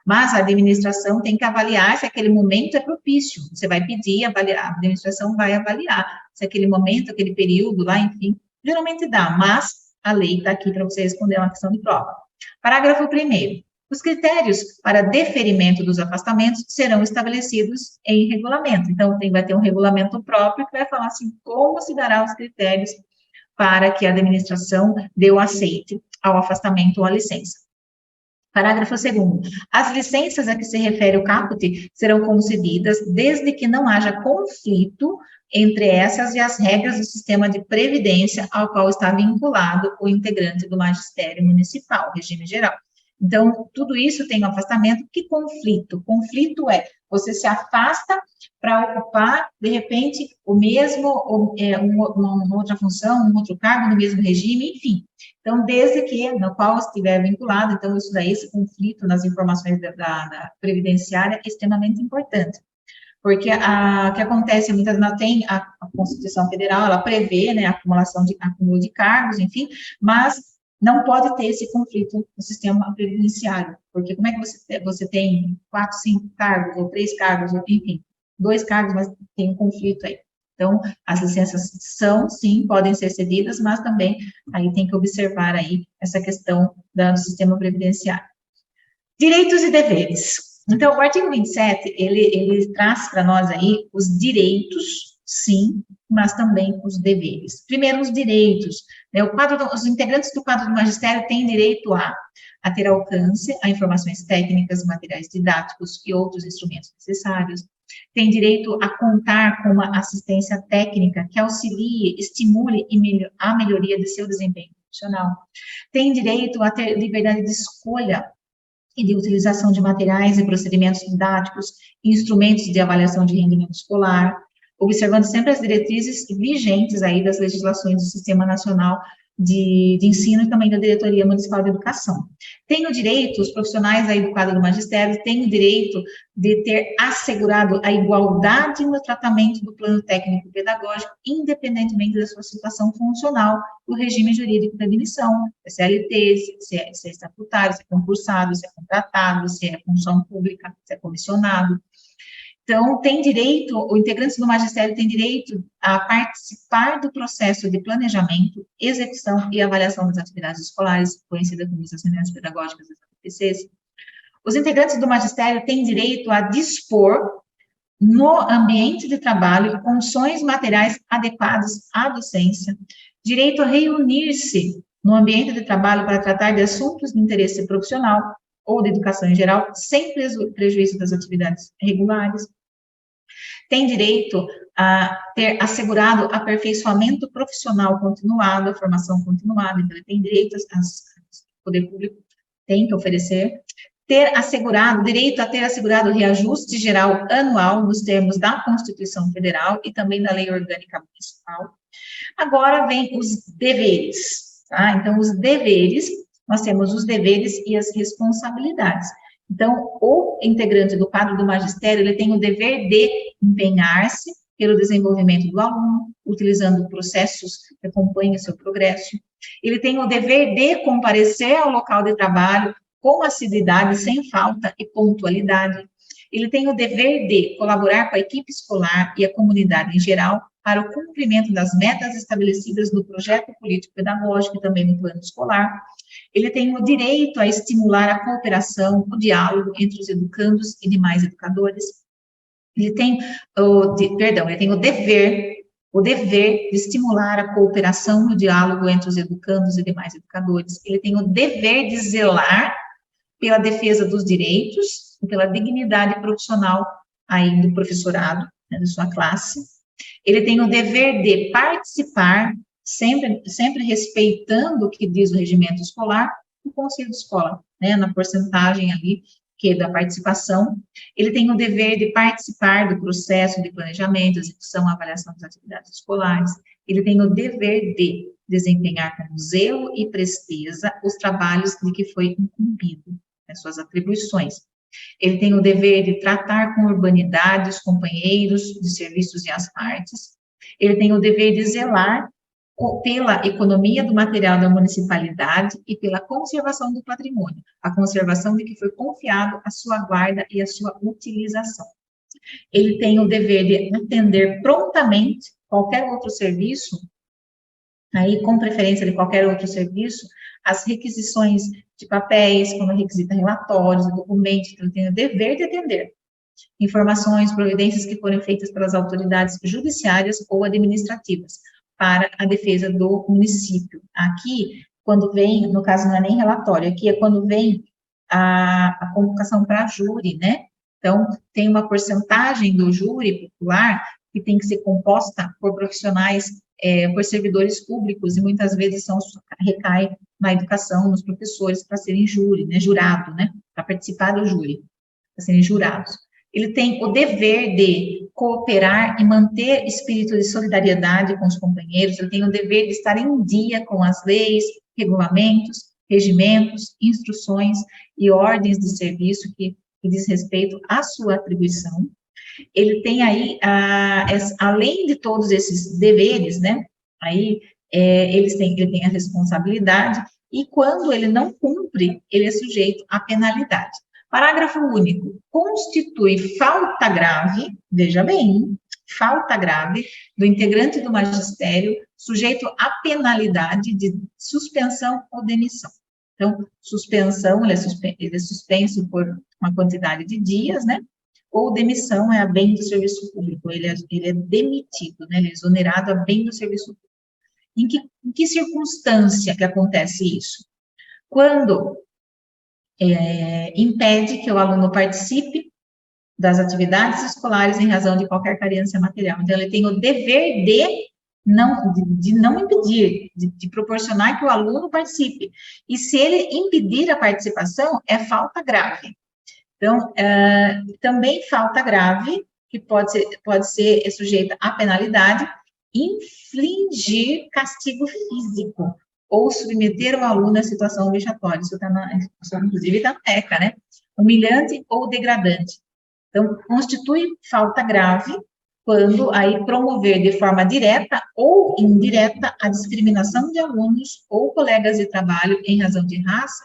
mas a administração tem que avaliar se aquele momento é propício, você vai pedir, a administração vai avaliar se aquele momento, aquele período lá, enfim, geralmente dá, mas a lei está aqui para você responder uma questão de prova. Parágrafo 1º. Os critérios para deferimento dos afastamentos serão estabelecidos em regulamento. Então, vai ter um regulamento próprio que vai falar assim, como se dará os critérios para que a administração dê o aceite ao afastamento ou à licença. Parágrafo 2º. As licenças a que se refere o caput serão concedidas desde que não haja conflito entre essas e as regras do sistema de previdência ao qual está vinculado o integrante do magistério municipal, regime geral. Então, tudo isso tem um afastamento. Que conflito? Conflito é, você se afasta para ocupar, de repente, o mesmo, uma outra função, um outro cargo no mesmo regime, enfim. Então, desde que, no qual estiver vinculado, então, isso daí, esse conflito nas informações da previdenciária é extremamente importante. Porque o que acontece, muitas vezes, tem a Constituição Federal, ela prevê, né, a acumulação acúmulo de cargos, enfim, mas não pode ter esse conflito no sistema previdenciário, porque como é que você tem 4, 5 cargos, ou 3 cargos, ou enfim, 2 cargos, mas tem um conflito aí. Então, as licenças são, sim, podem ser cedidas, mas também aí tem que observar aí essa questão do sistema previdenciário. Direitos e deveres. Então, o artigo 27, ele traz para nós aí os direitos, sim, mas também os deveres. Primeiro, os direitos. Né, os integrantes do quadro do magistério têm direito a ter alcance a informações técnicas, materiais didáticos e outros instrumentos necessários. Tem direito a contar com uma assistência técnica que auxilie, estimule a melhoria de seu desempenho profissional. Tem direito a ter liberdade de escolha e de utilização de materiais e procedimentos didáticos, instrumentos de avaliação de rendimento escolar, observando sempre as diretrizes vigentes aí das legislações do Sistema Nacional de Ensino e também da Diretoria Municipal de Educação. Tem o direito, os profissionais aí do quadro do magistério têm o direito de ter assegurado a igualdade no tratamento do plano técnico pedagógico, independentemente da sua situação funcional, do regime jurídico da admissão, se é CLT, se é estatutário, se é concursado, se é contratado, se é função pública, se é comissionado. Então, tem direito, o integrante do magistério tem direito a participar do processo de planejamento, execução e avaliação das atividades escolares, conhecida como as reuniões pedagógicas das APPCs. Os integrantes do magistério têm direito a dispor, no ambiente de trabalho, condições materiais adequadas à docência, direito a reunir-se no ambiente de trabalho para tratar de assuntos de interesse profissional ou de educação em geral, sem prejuízo das atividades regulares. Tem direito a ter assegurado aperfeiçoamento profissional continuado, a formação continuada, então ele tem direito, o poder público tem que oferecer, direito a ter assegurado reajuste geral anual nos termos da Constituição Federal e também da Lei Orgânica Municipal. Agora vem os deveres, tá? Então, os deveres, nós temos os deveres e as responsabilidades. Então, o integrante do quadro do magistério, ele tem o dever de empenhar-se pelo desenvolvimento do aluno, utilizando processos que acompanhem o seu progresso. Ele tem o dever de comparecer ao local de trabalho com assiduidade, sem falta e pontualidade. Ele tem o dever de colaborar com a equipe escolar e a comunidade em geral para o cumprimento das metas estabelecidas no projeto político-pedagógico e também no plano escolar. Ele tem o direito a estimular a cooperação, o diálogo entre os educandos e demais educadores. Ele tem o dever de estimular a cooperação e o diálogo entre os educandos e demais educadores. Ele tem o dever de zelar pela defesa dos direitos e pela dignidade profissional aí do professorado, né, da sua classe. Ele tem o dever de participar, sempre respeitando o que diz o regimento escolar, do conselho de escola, né, na porcentagem ali que é da participação. Ele tem o dever de participar do processo de planejamento, execução, avaliação das atividades escolares. Ele tem o dever de desempenhar com zelo e presteza os trabalhos de que foi incumbido, as suas atribuições. Ele tem o dever de tratar com urbanidade os companheiros de serviços e as partes. Ele tem o dever de zelar pela economia do material da municipalidade e pela conservação do patrimônio, a conservação de que foi confiado a sua guarda e a sua utilização. Ele tem o dever de atender prontamente qualquer outro serviço, aí com preferência de qualquer outro serviço, as requisições de papéis, quando requisita relatórios, documentos, então tem o dever de atender. Informações, providências que forem feitas pelas autoridades judiciárias ou administrativas, para a defesa do município. Aqui, quando vem, no caso não é nem relatório, aqui é quando vem a convocação para júri, né? Então, tem uma porcentagem do júri popular que tem que ser composta por profissionais, por servidores públicos, e muitas vezes recai na educação, nos professores, para serem júri, né? Jurado, né? Para participar do júri, para serem jurados. Ele tem o dever de cooperar e manter espírito de solidariedade com os companheiros, ele tem o dever de estar em dia com as leis, regulamentos, regimentos, instruções e ordens de serviço que diz respeito à sua atribuição. Ele tem aí, além de todos esses deveres, né, aí ele tem a responsabilidade, e quando ele não cumpre, ele é sujeito à penalidade. Parágrafo único. Constitui falta grave, veja bem, falta grave do integrante do magistério sujeito à penalidade de suspensão ou demissão. Então, suspensão, ele é suspenso por uma quantidade de dias, né? Ou demissão é a bem do serviço público, ele é demitido, né? Ele é exonerado a bem do serviço público. Em que circunstância que acontece isso? Quando impede que o aluno participe das atividades escolares em razão de qualquer carência material. Então, ele tem o dever de não impedir, de proporcionar que o aluno participe. E se ele impedir a participação, é falta grave. Então, também falta grave, que pode ser sujeita à penalidade, infligir castigo físico, ou submeter o aluno a situação vexatória. Isso inclusive está na ECA, né? Humilhante ou degradante. Então, constitui falta grave quando aí promover de forma direta ou indireta a discriminação de alunos ou colegas de trabalho em razão de raça,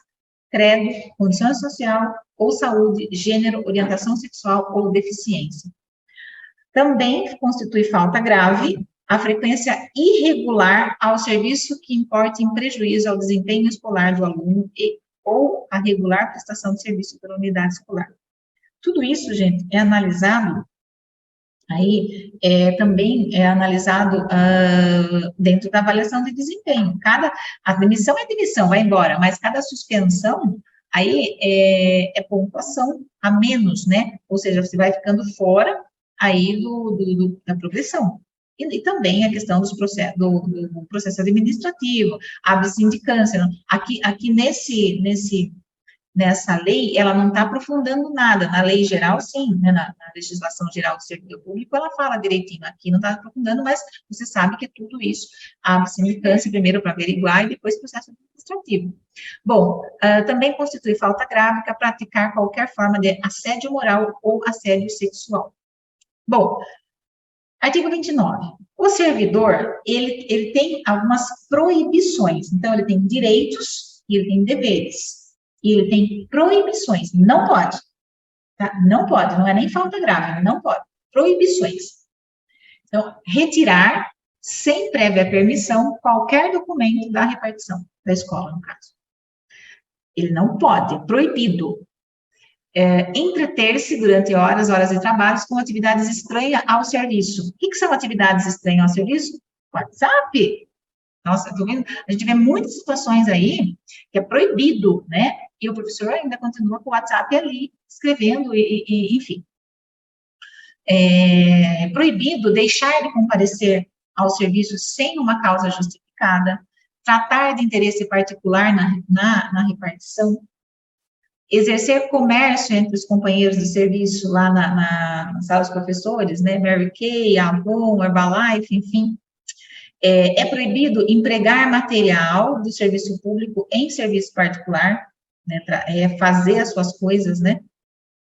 credo, condição social ou saúde, gênero, orientação sexual ou deficiência. Também constitui falta grave a frequência irregular ao serviço que importe em prejuízo ao desempenho escolar do aluno ou a regular prestação de serviço pela unidade escolar. Tudo isso, gente, é analisado, aí também é analisado dentro da avaliação de desempenho. A demissão é demissão, vai embora, mas cada suspensão, aí é pontuação a menos, né? Ou seja, você vai ficando fora aí da progressão. E também a questão do processo administrativo, a absindicância. Aqui nessa lei, ela não está aprofundando nada. Na lei geral, sim, né, na legislação geral do servidor público, ela fala direitinho. Aqui não está aprofundando, mas você sabe que é tudo isso. A sindicância, primeiro para averiguar, e depois processo administrativo. Bom, também constitui falta grave que é praticar qualquer forma de assédio moral ou assédio sexual. Bom, artigo 29. O servidor, ele tem algumas proibições. Então, ele tem direitos e ele tem deveres. E ele tem proibições, não pode, tá? Não pode, não é nem falta grave, não pode. Proibições. Então, retirar, sem prévia permissão, qualquer documento da repartição da escola, no caso. Ele não pode, proibido. Entreter-se durante horas de trabalho com atividades estranhas ao serviço. O que são atividades estranhas ao serviço? WhatsApp. Nossa, a gente vê muitas situações aí que é proibido, né? E o professor ainda continua com o WhatsApp ali, escrevendo, enfim. É proibido deixar de comparecer ao serviço sem uma causa justificada, tratar de interesse particular na repartição, exercer comércio entre os companheiros de serviço lá na sala dos professores, né? Mary Kay, Avon, Herbalife, enfim. É proibido empregar material do serviço público em serviço particular, né, fazer as suas coisas, né,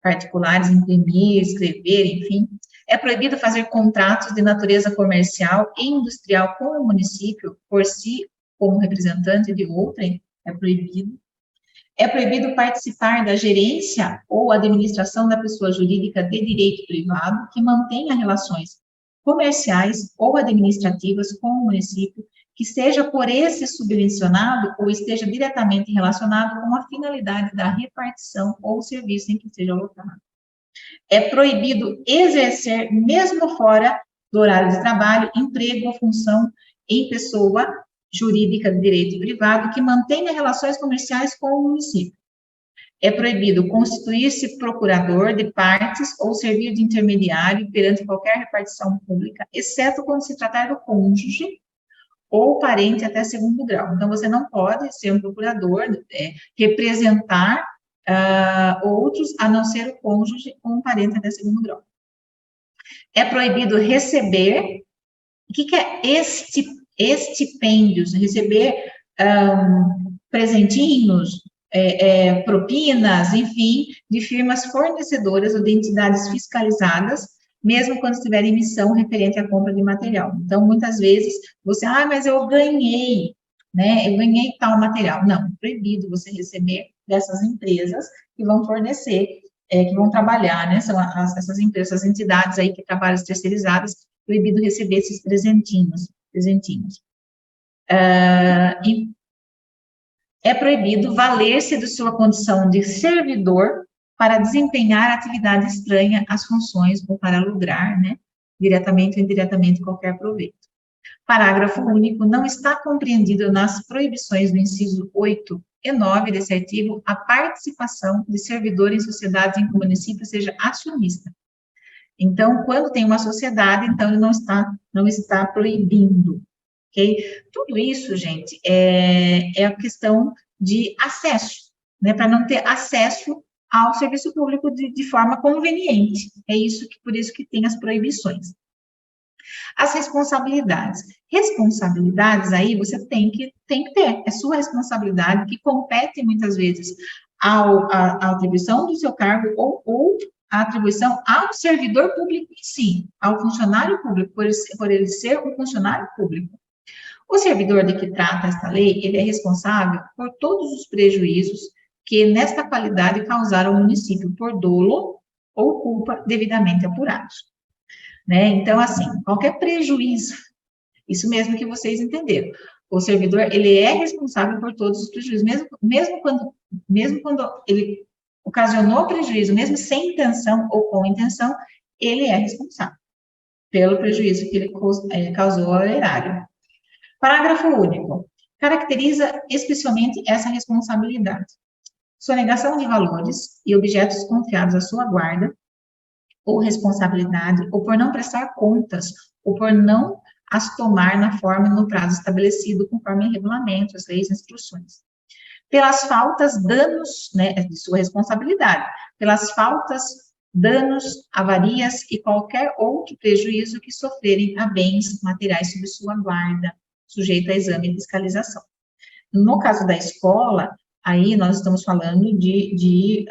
particulares, imprimir, escrever, enfim. É proibido fazer contratos de natureza comercial e industrial com o município, por si, como representante de outrem, é proibido. É proibido participar da gerência ou administração da pessoa jurídica de direito privado que mantenha relações comerciais ou administrativas com o município, que seja por esse subvencionado ou esteja diretamente relacionado com a finalidade da repartição ou serviço em que seja alocado. É proibido exercer, mesmo fora do horário de trabalho, emprego ou função em pessoa jurídica de direito privado que mantenha relações comerciais com o município. É proibido constituir-se procurador de partes ou servir de intermediário perante qualquer repartição pública, exceto quando se tratar do cônjuge ou parente até segundo grau. Então, você não pode ser um procurador, representar outros, a não ser o cônjuge ou um parente até segundo grau. É proibido receber, o que é estipêndios? Receber presentinhos, propinas, enfim, de firmas fornecedoras ou de entidades fiscalizadas, mesmo quando estiver em missão referente à compra de material. Então, muitas vezes, mas eu ganhei né? Eu ganhei tal material. Não, proibido você receber dessas empresas que vão fornecer, que vão trabalhar, né? São essas empresas, essas entidades aí que trabalham terceirizadas, proibido receber esses presentinhos. E é proibido valer-se de sua condição de servidor para desempenhar atividade estranha às funções ou para lograr, né, diretamente ou indiretamente, qualquer proveito. Parágrafo único. Não está compreendido nas proibições do inciso 8 e 9 desse artigo a participação de servidor em sociedades em que o município seja acionista. Então, quando tem uma sociedade, então ele não está proibindo, ok? Tudo isso, gente, é a questão de acesso, né? Para não ter acesso ao serviço público de forma conveniente. É isso por isso que tem as proibições. As responsabilidades. Responsabilidades aí você tem que ter. É sua responsabilidade que compete muitas vezes à atribuição do seu cargo ou a atribuição ao servidor público em si, ao funcionário público, por ele ser um funcionário público. O servidor de que trata esta lei, ele é responsável por todos os prejuízos que nesta qualidade causaram ao município por dolo ou culpa devidamente apurados. Né? Então, assim, qualquer prejuízo, isso mesmo que vocês entenderam, o servidor, ele é responsável por todos os prejuízos, mesmo quando ele ocasionou prejuízo, mesmo sem intenção ou com intenção, ele é responsável pelo prejuízo que ele causou ao erário. Parágrafo único. Caracteriza especialmente essa responsabilidade. Sonegação de valores e objetos confiados à sua guarda, ou responsabilidade, ou por não prestar contas, ou por não as tomar na forma e no prazo estabelecido, conforme regulamentos, leis e instruções. Pelas faltas, danos, né, de sua responsabilidade, pelas faltas, danos, avarias e qualquer outro prejuízo que sofrerem a bens materiais sob sua guarda, sujeito a exame e fiscalização. No caso da escola, aí nós estamos falando de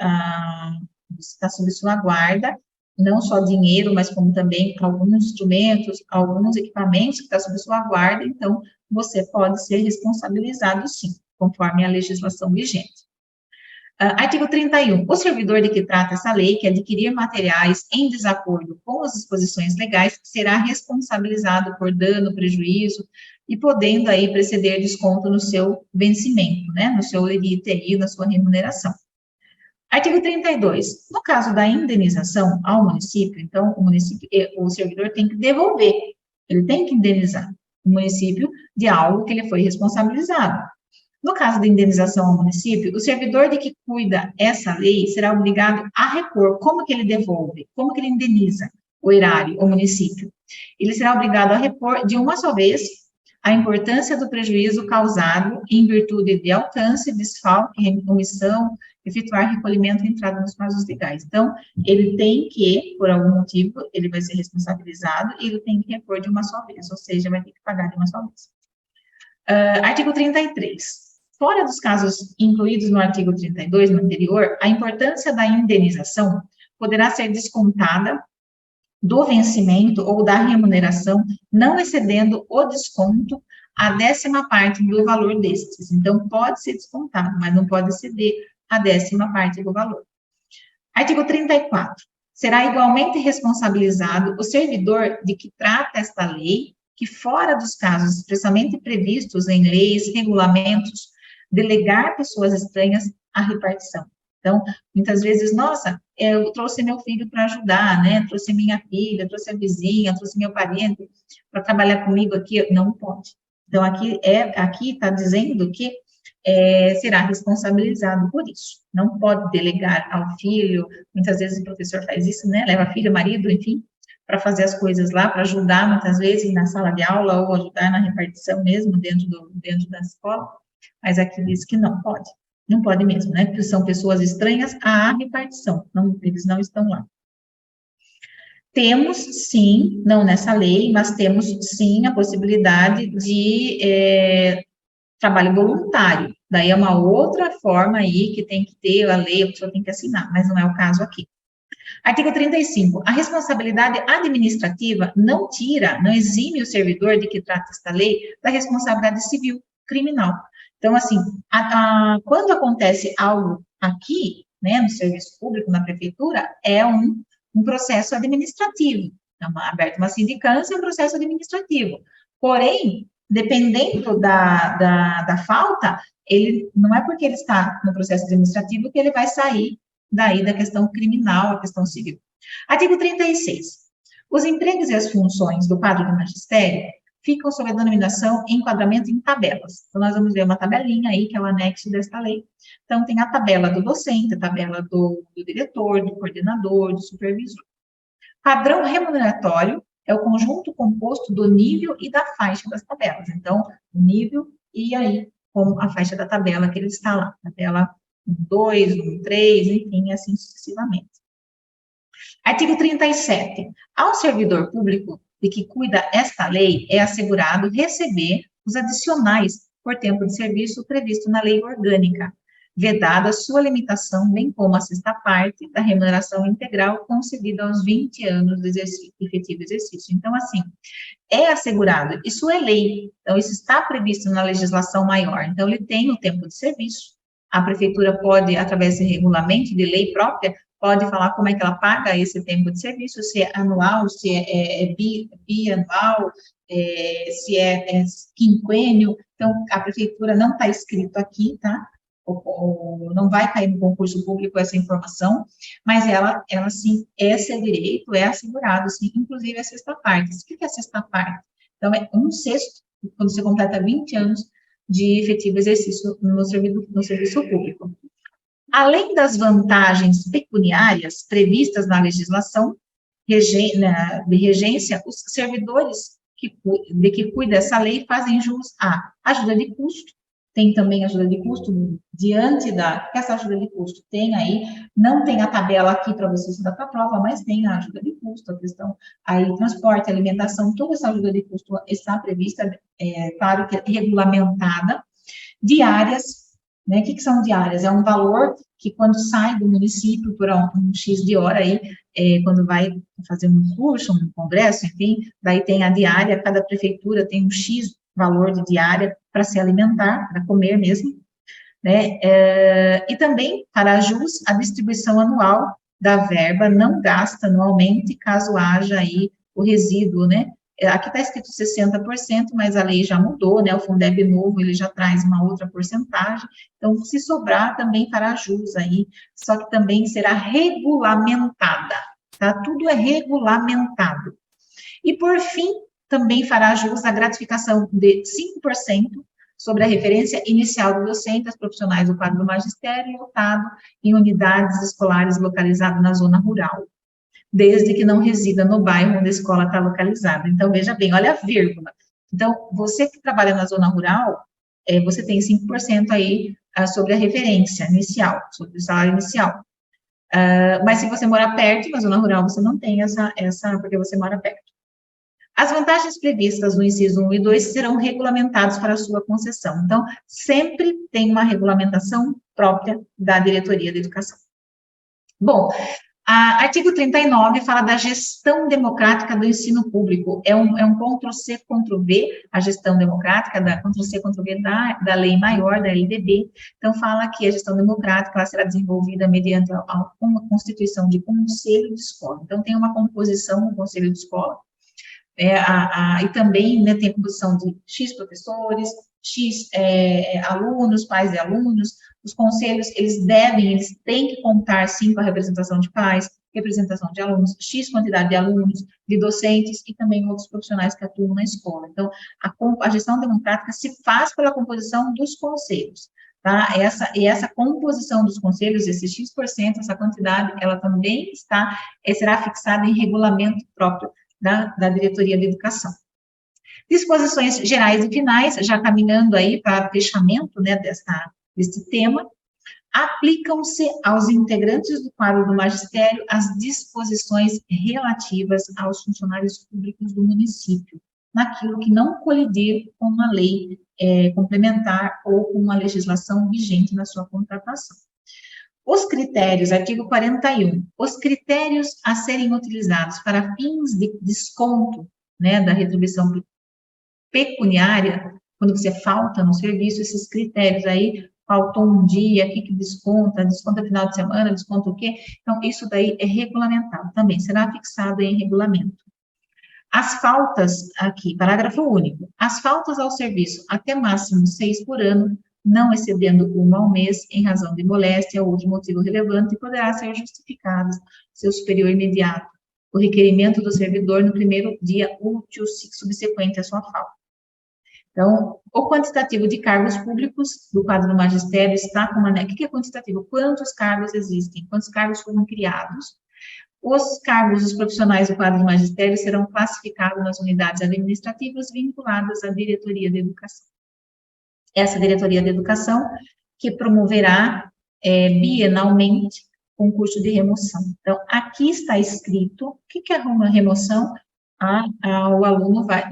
estar sob sua guarda, não só dinheiro, mas como também alguns instrumentos, alguns equipamentos que estão sob sua guarda, então você pode ser responsabilizado sim, conforme a legislação vigente. Artigo 31. O servidor de que trata essa lei, que adquirir materiais em desacordo com as disposições legais, será responsabilizado por dano, prejuízo, e podendo aí preceder desconto no seu vencimento, né, no seu ITI, na sua remuneração. Artigo 32. No caso da indenização ao município, então, o servidor tem que devolver, ele tem que indenizar o município de algo que ele foi responsabilizado. No caso da indenização ao município, o servidor de que cuida essa lei será obrigado a repor. Como que ele devolve? Como que ele indeniza o erário, o município? Ele será obrigado a repor de uma só vez a importância do prejuízo causado em virtude de alcance, desfalque, omissão, efetuar recolhimento e entrada nos prazos legais. Então, ele tem que, por algum motivo, ele vai ser responsabilizado e ele tem que repor de uma só vez, ou seja, vai ter que pagar de uma só vez. Artigo 33. Fora dos casos incluídos no artigo 32, no anterior, a importância da indenização poderá ser descontada do vencimento ou da remuneração, não excedendo o desconto a 10ª parte do valor destes. Então, pode ser descontado, mas não pode exceder a 10ª parte do valor. Artigo 34. Será igualmente responsabilizado o servidor de que trata esta lei, que fora dos casos expressamente previstos em leis, regulamentos, delegar pessoas estranhas à repartição. Então, muitas vezes, nossa, eu trouxe meu filho para ajudar, né? Trouxe minha filha, trouxe a vizinha, trouxe meu parente para trabalhar comigo aqui. Não pode. Então, aqui está dizendo que será responsabilizado por isso. Não pode delegar ao filho. Muitas vezes o professor faz isso, né? Leva filho, marido, enfim, para fazer as coisas lá, para ajudar, muitas vezes, na sala de aula ou ajudar na repartição mesmo, dentro da escola. Mas aqui diz que não pode. Não pode mesmo, né? Porque são pessoas estranhas à repartição. Não, eles não estão lá. Temos, sim, não nessa lei, mas temos, sim, a possibilidade de trabalho voluntário. Daí é uma outra forma aí que tem que ter a lei, a pessoa tem que assinar, mas não é o caso aqui. Artigo 35. A responsabilidade administrativa não exime o servidor de que trata esta lei da responsabilidade civil. criminal. Então, assim, quando acontece algo aqui, né, no serviço público, na prefeitura, é um processo administrativo. Então, aberta uma sindicância, é um processo administrativo. Porém, dependendo da falta, ele não é porque ele está no processo administrativo que ele vai sair daí da questão criminal, a questão civil. Artigo 36. Os empregos e as funções do quadro do magistério ficam sob a denominação enquadramento em tabelas. Então, nós vamos ver uma tabelinha aí, que é o anexo desta lei. Então, tem a tabela do docente, a tabela do diretor, do coordenador, do supervisor. Padrão remuneratório é o conjunto composto do nível e da faixa das tabelas. Então, o nível e aí com a faixa da tabela que ele está lá. Tabela 2, 3, enfim, assim sucessivamente. Artigo 37. Ao servidor público de que cuida esta lei, é assegurado receber os adicionais por tempo de serviço previsto na lei orgânica, vedada sua limitação, bem como a sexta parte da remuneração integral concedida aos 20 anos do efetivo exercício. Então, assim, é assegurado, isso é lei, então isso está previsto na legislação maior, então ele tem o tempo de serviço, a prefeitura pode, através de regulamento de lei própria, pode falar como é que ela paga esse tempo de serviço, se é anual, se é bianual, se é quinquênio, então a prefeitura não está escrito aqui, tá? Ou não vai cair no concurso público essa informação, mas ela sim, é seu direito, é assegurado, sim, inclusive a sexta parte. O que é a sexta parte? Então, é 1/6, quando você completa 20 anos de efetivo exercício no serviço público. Além das vantagens pecuniárias previstas na legislação de regência, os servidores de que cuida essa lei fazem jus à ajuda de custo, tem também ajuda de custo diante que essa ajuda de custo tem aí, não tem a tabela aqui para você estudar para a prova, mas tem a ajuda de custo, a questão aí, transporte, alimentação, toda essa ajuda de custo está prevista, claro que regulamentada, diárias, né, o que são diárias? É um valor que quando sai do município por um X de hora aí, quando vai fazer um curso, um congresso, enfim, daí tem a diária, cada prefeitura tem um X valor de diária para se alimentar, para comer mesmo, né, e também, para jus, a distribuição anual da verba não gasta anualmente, caso haja aí o resíduo, né, aqui está escrito 60%, mas a lei já mudou, né, o Fundeb novo, ele já traz uma outra porcentagem, então, se sobrar, também fará jus aí, só que também será regulamentada, tá, tudo é regulamentado. E, por fim, também fará jus à gratificação de 5% sobre a referência inicial do docente aos profissionais do quadro do magistério lotado em unidades escolares localizadas na zona rural, desde que não resida no bairro onde a escola está localizada. Então, veja bem, olha a vírgula. Então, você que trabalha na zona rural, você tem 5% aí sobre a referência inicial, sobre o salário inicial. Mas se você mora perto, na zona rural, você não tem essa porque você mora perto. As vantagens previstas no inciso 1 e 2 serão regulamentadas para a sua concessão. Então, sempre tem uma regulamentação própria da Diretoria da Educação. Bom, artigo 39 fala da gestão democrática do ensino público. É um Ctrl+C, Ctrl+V, a gestão democrática, Ctrl+C, Ctrl+V da lei maior, da LDB. Então, fala que a gestão democrática ela será desenvolvida mediante uma constituição de conselho de escola. Então, tem uma composição do conselho de escola, e também, né, tem a composição de X professores, X alunos, pais e alunos, os conselhos, eles têm que contar, sim, com a representação de pais, representação de alunos, X quantidade de alunos, de docentes e também outros profissionais que atuam na escola. Então, a gestão democrática se faz pela composição dos conselhos, tá? Essa composição dos conselhos, esse X%, essa quantidade, ela também será fixada em regulamento próprio da Diretoria de Educação. Disposições gerais e finais, já caminhando aí para fechamento, né, desse tema, aplicam-se aos integrantes do quadro do magistério as disposições relativas aos funcionários públicos do município, naquilo que não colidir com uma lei complementar ou com uma legislação vigente na sua contratação. Os critérios, artigo 41, os critérios a serem utilizados para fins de desconto, né, da retribuição pecuniária quando você falta no serviço, esses critérios aí, faltou um dia, o que desconta, desconta final de semana, desconta o quê? Então, isso daí é regulamentado também, será fixado em regulamento. As faltas, aqui, parágrafo único, as faltas ao serviço até máximo 6 por ano, não excedendo uma ao mês, em razão de moléstia ou outro motivo relevante, poderá ser justificado seu superior imediato, o requerimento do servidor no primeiro dia útil subsequente à sua falta. Então, o quantitativo de cargos públicos do quadro do magistério está com uma... O que é quantitativo? Quantos cargos existem? Quantos cargos foram criados? Os cargos dos profissionais do quadro do magistério serão classificados nas unidades administrativas vinculadas à diretoria de educação. Essa diretoria de educação que promoverá bienalmente concurso de remoção. Então, aqui está escrito o que é uma remoção. O aluno vai,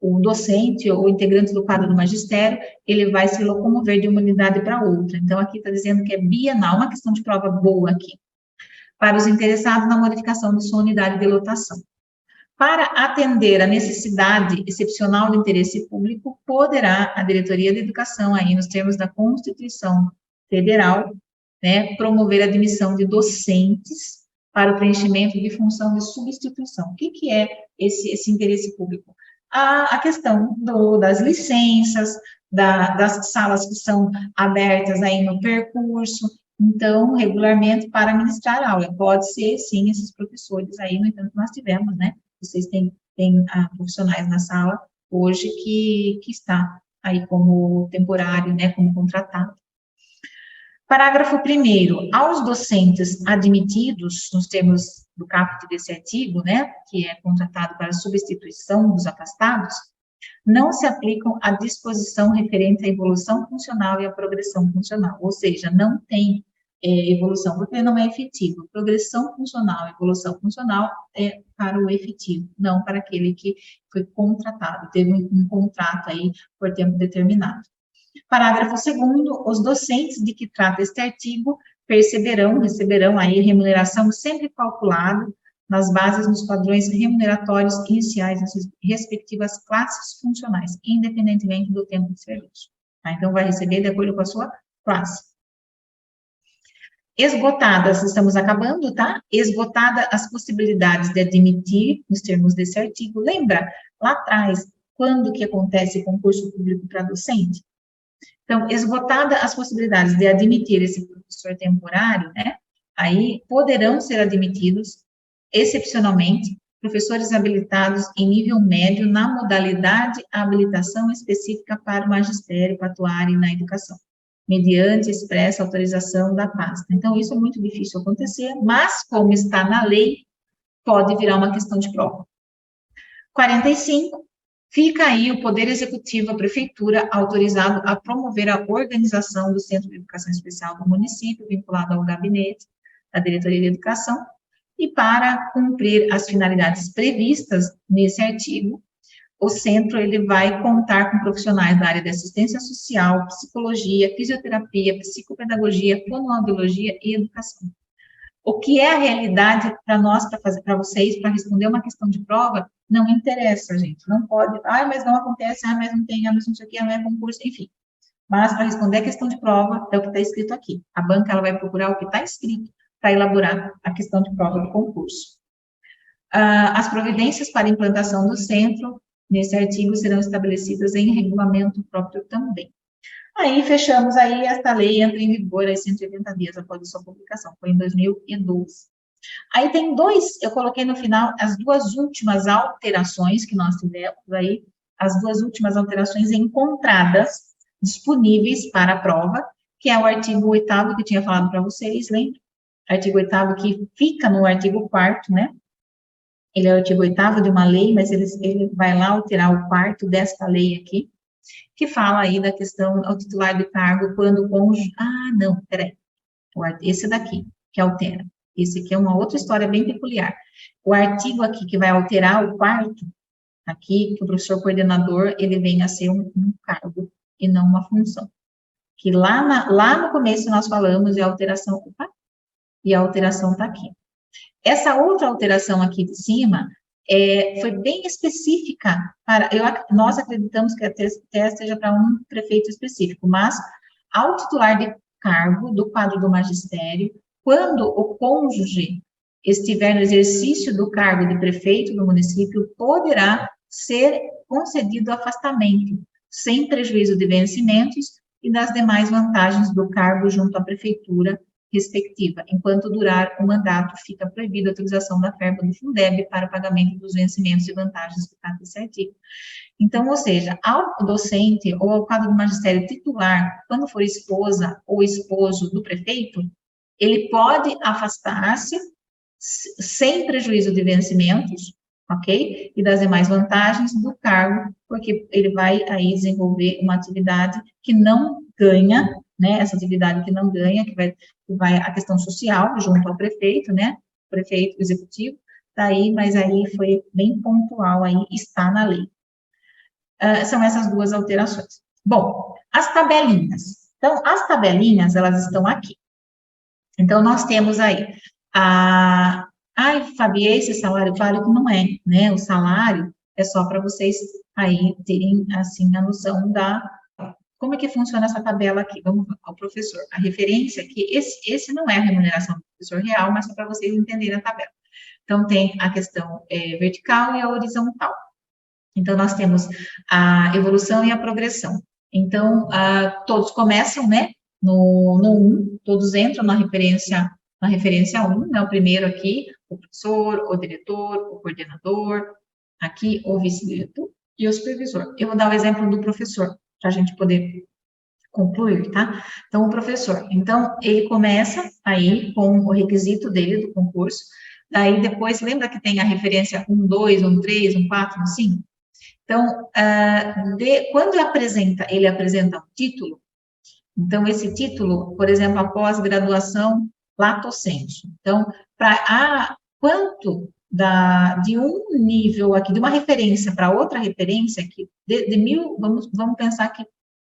o docente ou integrante do quadro do magistério, ele vai se locomover de uma unidade para outra. Então, aqui está dizendo que é bienal, uma questão de prova boa aqui, para os interessados na modificação de sua unidade de lotação. Para atender a necessidade excepcional de interesse público, poderá a Diretoria de Educação, aí nos termos da Constituição Federal, né, promover a admissão de docentes para o preenchimento de função de substituição. O que é esse interesse público? A questão das licenças, das salas que são abertas aí no percurso, então, regularmente para ministrar aula. Pode ser, sim, esses professores aí, no entanto, nós tivemos, né? Vocês têm profissionais na sala hoje que está aí como temporário, né, como contratado. Parágrafo 1º, aos docentes admitidos, nos termos do caput desse artigo, né, que é contratado para substituição dos afastados, não se aplicam a disposição referente à evolução funcional e à progressão funcional, ou seja, não tem evolução, porque não é efetivo. Progressão funcional, evolução funcional é para o efetivo, não para aquele que foi contratado, teve um contrato aí por tempo determinado. Parágrafo 2º, os docentes de que trata este artigo receberão aí remuneração sempre calculada nas bases nos padrões remuneratórios iniciais das respectivas classes funcionais, independentemente do tempo de serviço. Tá? Então, vai receber de acordo com a sua classe. Esgotadas, estamos acabando, tá? Esgotada as possibilidades de admitir, nos termos desse artigo, lembra, lá atrás, quando que acontece concurso público para docente? Então, esgotada as possibilidades de admitir esse professor temporário, né? Aí, poderão ser admitidos, excepcionalmente, professores habilitados em nível médio na modalidade habilitação específica para o magistério, para atuarem na educação, mediante expressa autorização da pasta. Então, isso é muito difícil acontecer, mas, como está na lei, pode virar uma questão de prova. 45, fica aí o Poder Executivo, a Prefeitura, autorizado a promover a organização do Centro de Educação Especial do município, vinculado ao gabinete da Diretoria de Educação, e para cumprir as finalidades previstas nesse artigo, o centro ele vai contar com profissionais da área de assistência social, psicologia, fisioterapia, psicopedagogia, fonoaudiologia e educação. O que é a realidade para nós, para vocês, para responder uma questão de prova, não interessa, gente. Não pode, mas não acontece, mas não tem, mas não sei o que, não é concurso, enfim. Mas para responder a questão de prova, é o que está escrito aqui. A banca ela vai procurar o que está escrito para elaborar a questão de prova do concurso. As providências para implantação do centro, nesse artigo, serão estabelecidas em regulamento próprio também. Aí, fechamos aí, esta lei entra em vigor aí 180 dias após a sua publicação, foi em 2012. Aí tem eu coloquei no final as duas últimas alterações que nós tivemos aí, as duas últimas alterações encontradas, disponíveis para a prova, que é o artigo 8º que eu tinha falado para vocês, lembra? Artigo 8º que fica no artigo 4º, né? Ele é o artigo 8º de uma lei, mas ele vai lá alterar o 4º desta lei aqui, que fala aí da questão ao titular do cargo quando o cônjuge... não, peraí. Esse daqui, que altera. Esse aqui é uma outra história bem peculiar. O artigo aqui que vai alterar o 4º, aqui, que o professor coordenador, ele vem a ser um cargo e não uma função. Que lá no começo nós falamos de alteração... e a alteração está aqui. Essa outra alteração aqui de cima foi bem específica para, nós acreditamos que até seja para um prefeito específico, mas ao titular de cargo do quadro do magistério, quando o cônjuge estiver no exercício do cargo de prefeito do município, poderá ser concedido afastamento, sem prejuízo de vencimentos e das demais vantagens do cargo junto à prefeitura respectiva. Enquanto durar o mandato, fica proibida a utilização da verba do Fundeb para o pagamento dos vencimentos e vantagens que trata esse artigo. Então, ou seja, ao docente ou ao quadro do magistério titular, quando for esposa ou esposo do prefeito, ele pode afastar-se sem prejuízo de vencimentos, ok? E das demais vantagens do cargo, porque ele vai aí desenvolver uma atividade que não ganha, né? Essa atividade que não ganha, que vai a questão social junto ao prefeito, né? Prefeito executivo, tá aí, mas aí foi bem pontual, aí está na lei. São essas duas alterações. Bom, as tabelinhas. Então, as tabelinhas, elas estão aqui. Então, nós temos aí ai, Fabi, esse salário, claro que não é, né? O salário é só para vocês aí terem, assim, a noção como é que funciona essa tabela aqui. Vamos ao professor. A referência aqui, esse não é a remuneração do professor real, mas só para vocês entenderem a tabela. Então, tem a questão vertical e a horizontal. Então, nós temos a evolução e a progressão. Então, todos começam, né, no 1, todos entram na referência 1, né, o primeiro aqui, o professor, o diretor, o coordenador, aqui o vice-diretor e o supervisor. Eu vou dar o exemplo do professor, para a gente poder concluir, tá? Então, o professor, então, ele começa aí com o requisito dele do concurso, daí depois, lembra que tem a referência 1, 2, 1, 3, 1, 4, 1, 5? Então, quando ele apresenta um título, então, esse título, por exemplo, a pós-graduação lato sensu. Então, quanto de um nível aqui, de uma referência para outra referência, aqui, de 1000, vamos pensar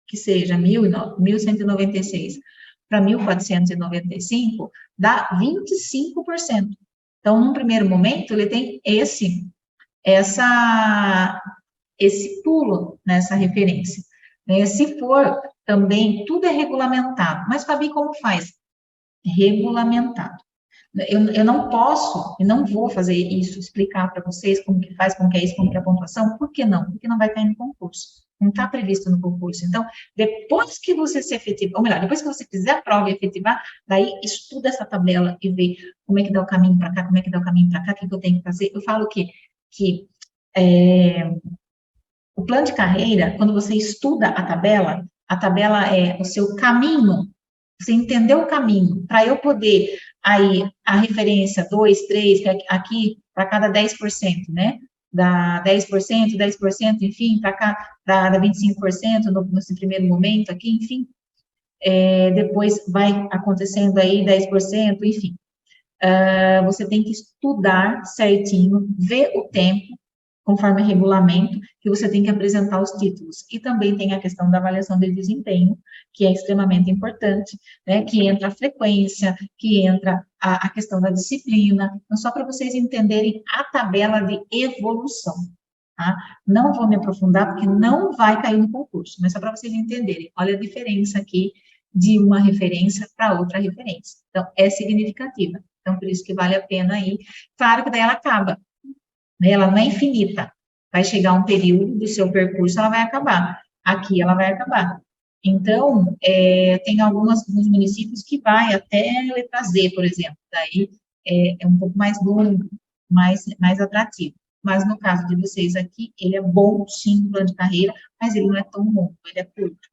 que seja 1.196 para 1.495, dá 25%. Então, num primeiro momento, ele tem esse pulo nessa referência. Se for também, tudo é regulamentado. Mas, Fabi, como faz? Regulamentado. Eu não posso e não vou fazer isso, explicar para vocês como que faz, como que é isso, como que é a pontuação. Por que não? Porque não vai cair no concurso. Não está previsto no concurso. Então, depois que você se efetivar, ou melhor, depois que você fizer a prova e efetivar, daí estuda essa tabela e vê como é que dá o caminho para cá, como é que dá o caminho para cá, o que eu tenho que fazer. Eu falo que o plano de carreira, quando você estuda a tabela é o seu caminho, você entendeu o caminho, para eu poder, aí, a referência 2, 3, que é aqui, para cada 10%, né? Dá 10%, 10%, enfim, para cá, dá 25% nesse primeiro momento aqui, enfim. Depois vai acontecendo aí 10%, enfim. Você tem que estudar certinho, ver o tempo, conforme regulamento, que você tem que apresentar os títulos. E também tem a questão da avaliação de desempenho, que é extremamente importante, né, que entra a frequência, que entra a questão da disciplina. Então, só para vocês entenderem a tabela de evolução, tá? Não vou me aprofundar, porque não vai cair no concurso, mas só para vocês entenderem. Olha a diferença aqui de uma referência para outra referência. Então, é significativa. Então, por isso que vale a pena aí. Claro que daí ela acaba, né? Ela não é infinita. Vai chegar um período do seu percurso, ela vai acabar. Aqui ela vai acabar. Então, tem alguns municípios que vai até letra Z, por exemplo. Daí é um pouco mais longo, mais atrativo. Mas no caso de vocês aqui, ele é bom, sim, plano de carreira, mas ele não é tão longo, ele é curto.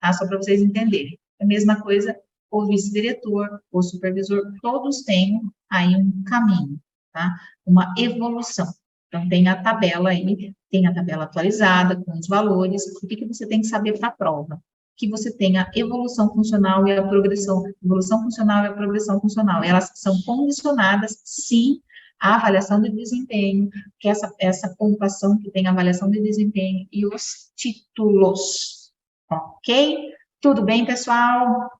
Tá? Só para vocês entenderem. É a mesma coisa o vice-diretor, o supervisor, todos têm aí um caminho, tá? Uma evolução. Então, tem a tabela aí, tem a tabela atualizada com os valores. O que você tem que saber para a prova? Que você tem a evolução funcional e a progressão. Evolução funcional e a progressão funcional. Elas são condicionadas, sim, à avaliação de desempenho, que essa pontuação que tem a avaliação de desempenho e os títulos. Ok? Tudo bem, pessoal?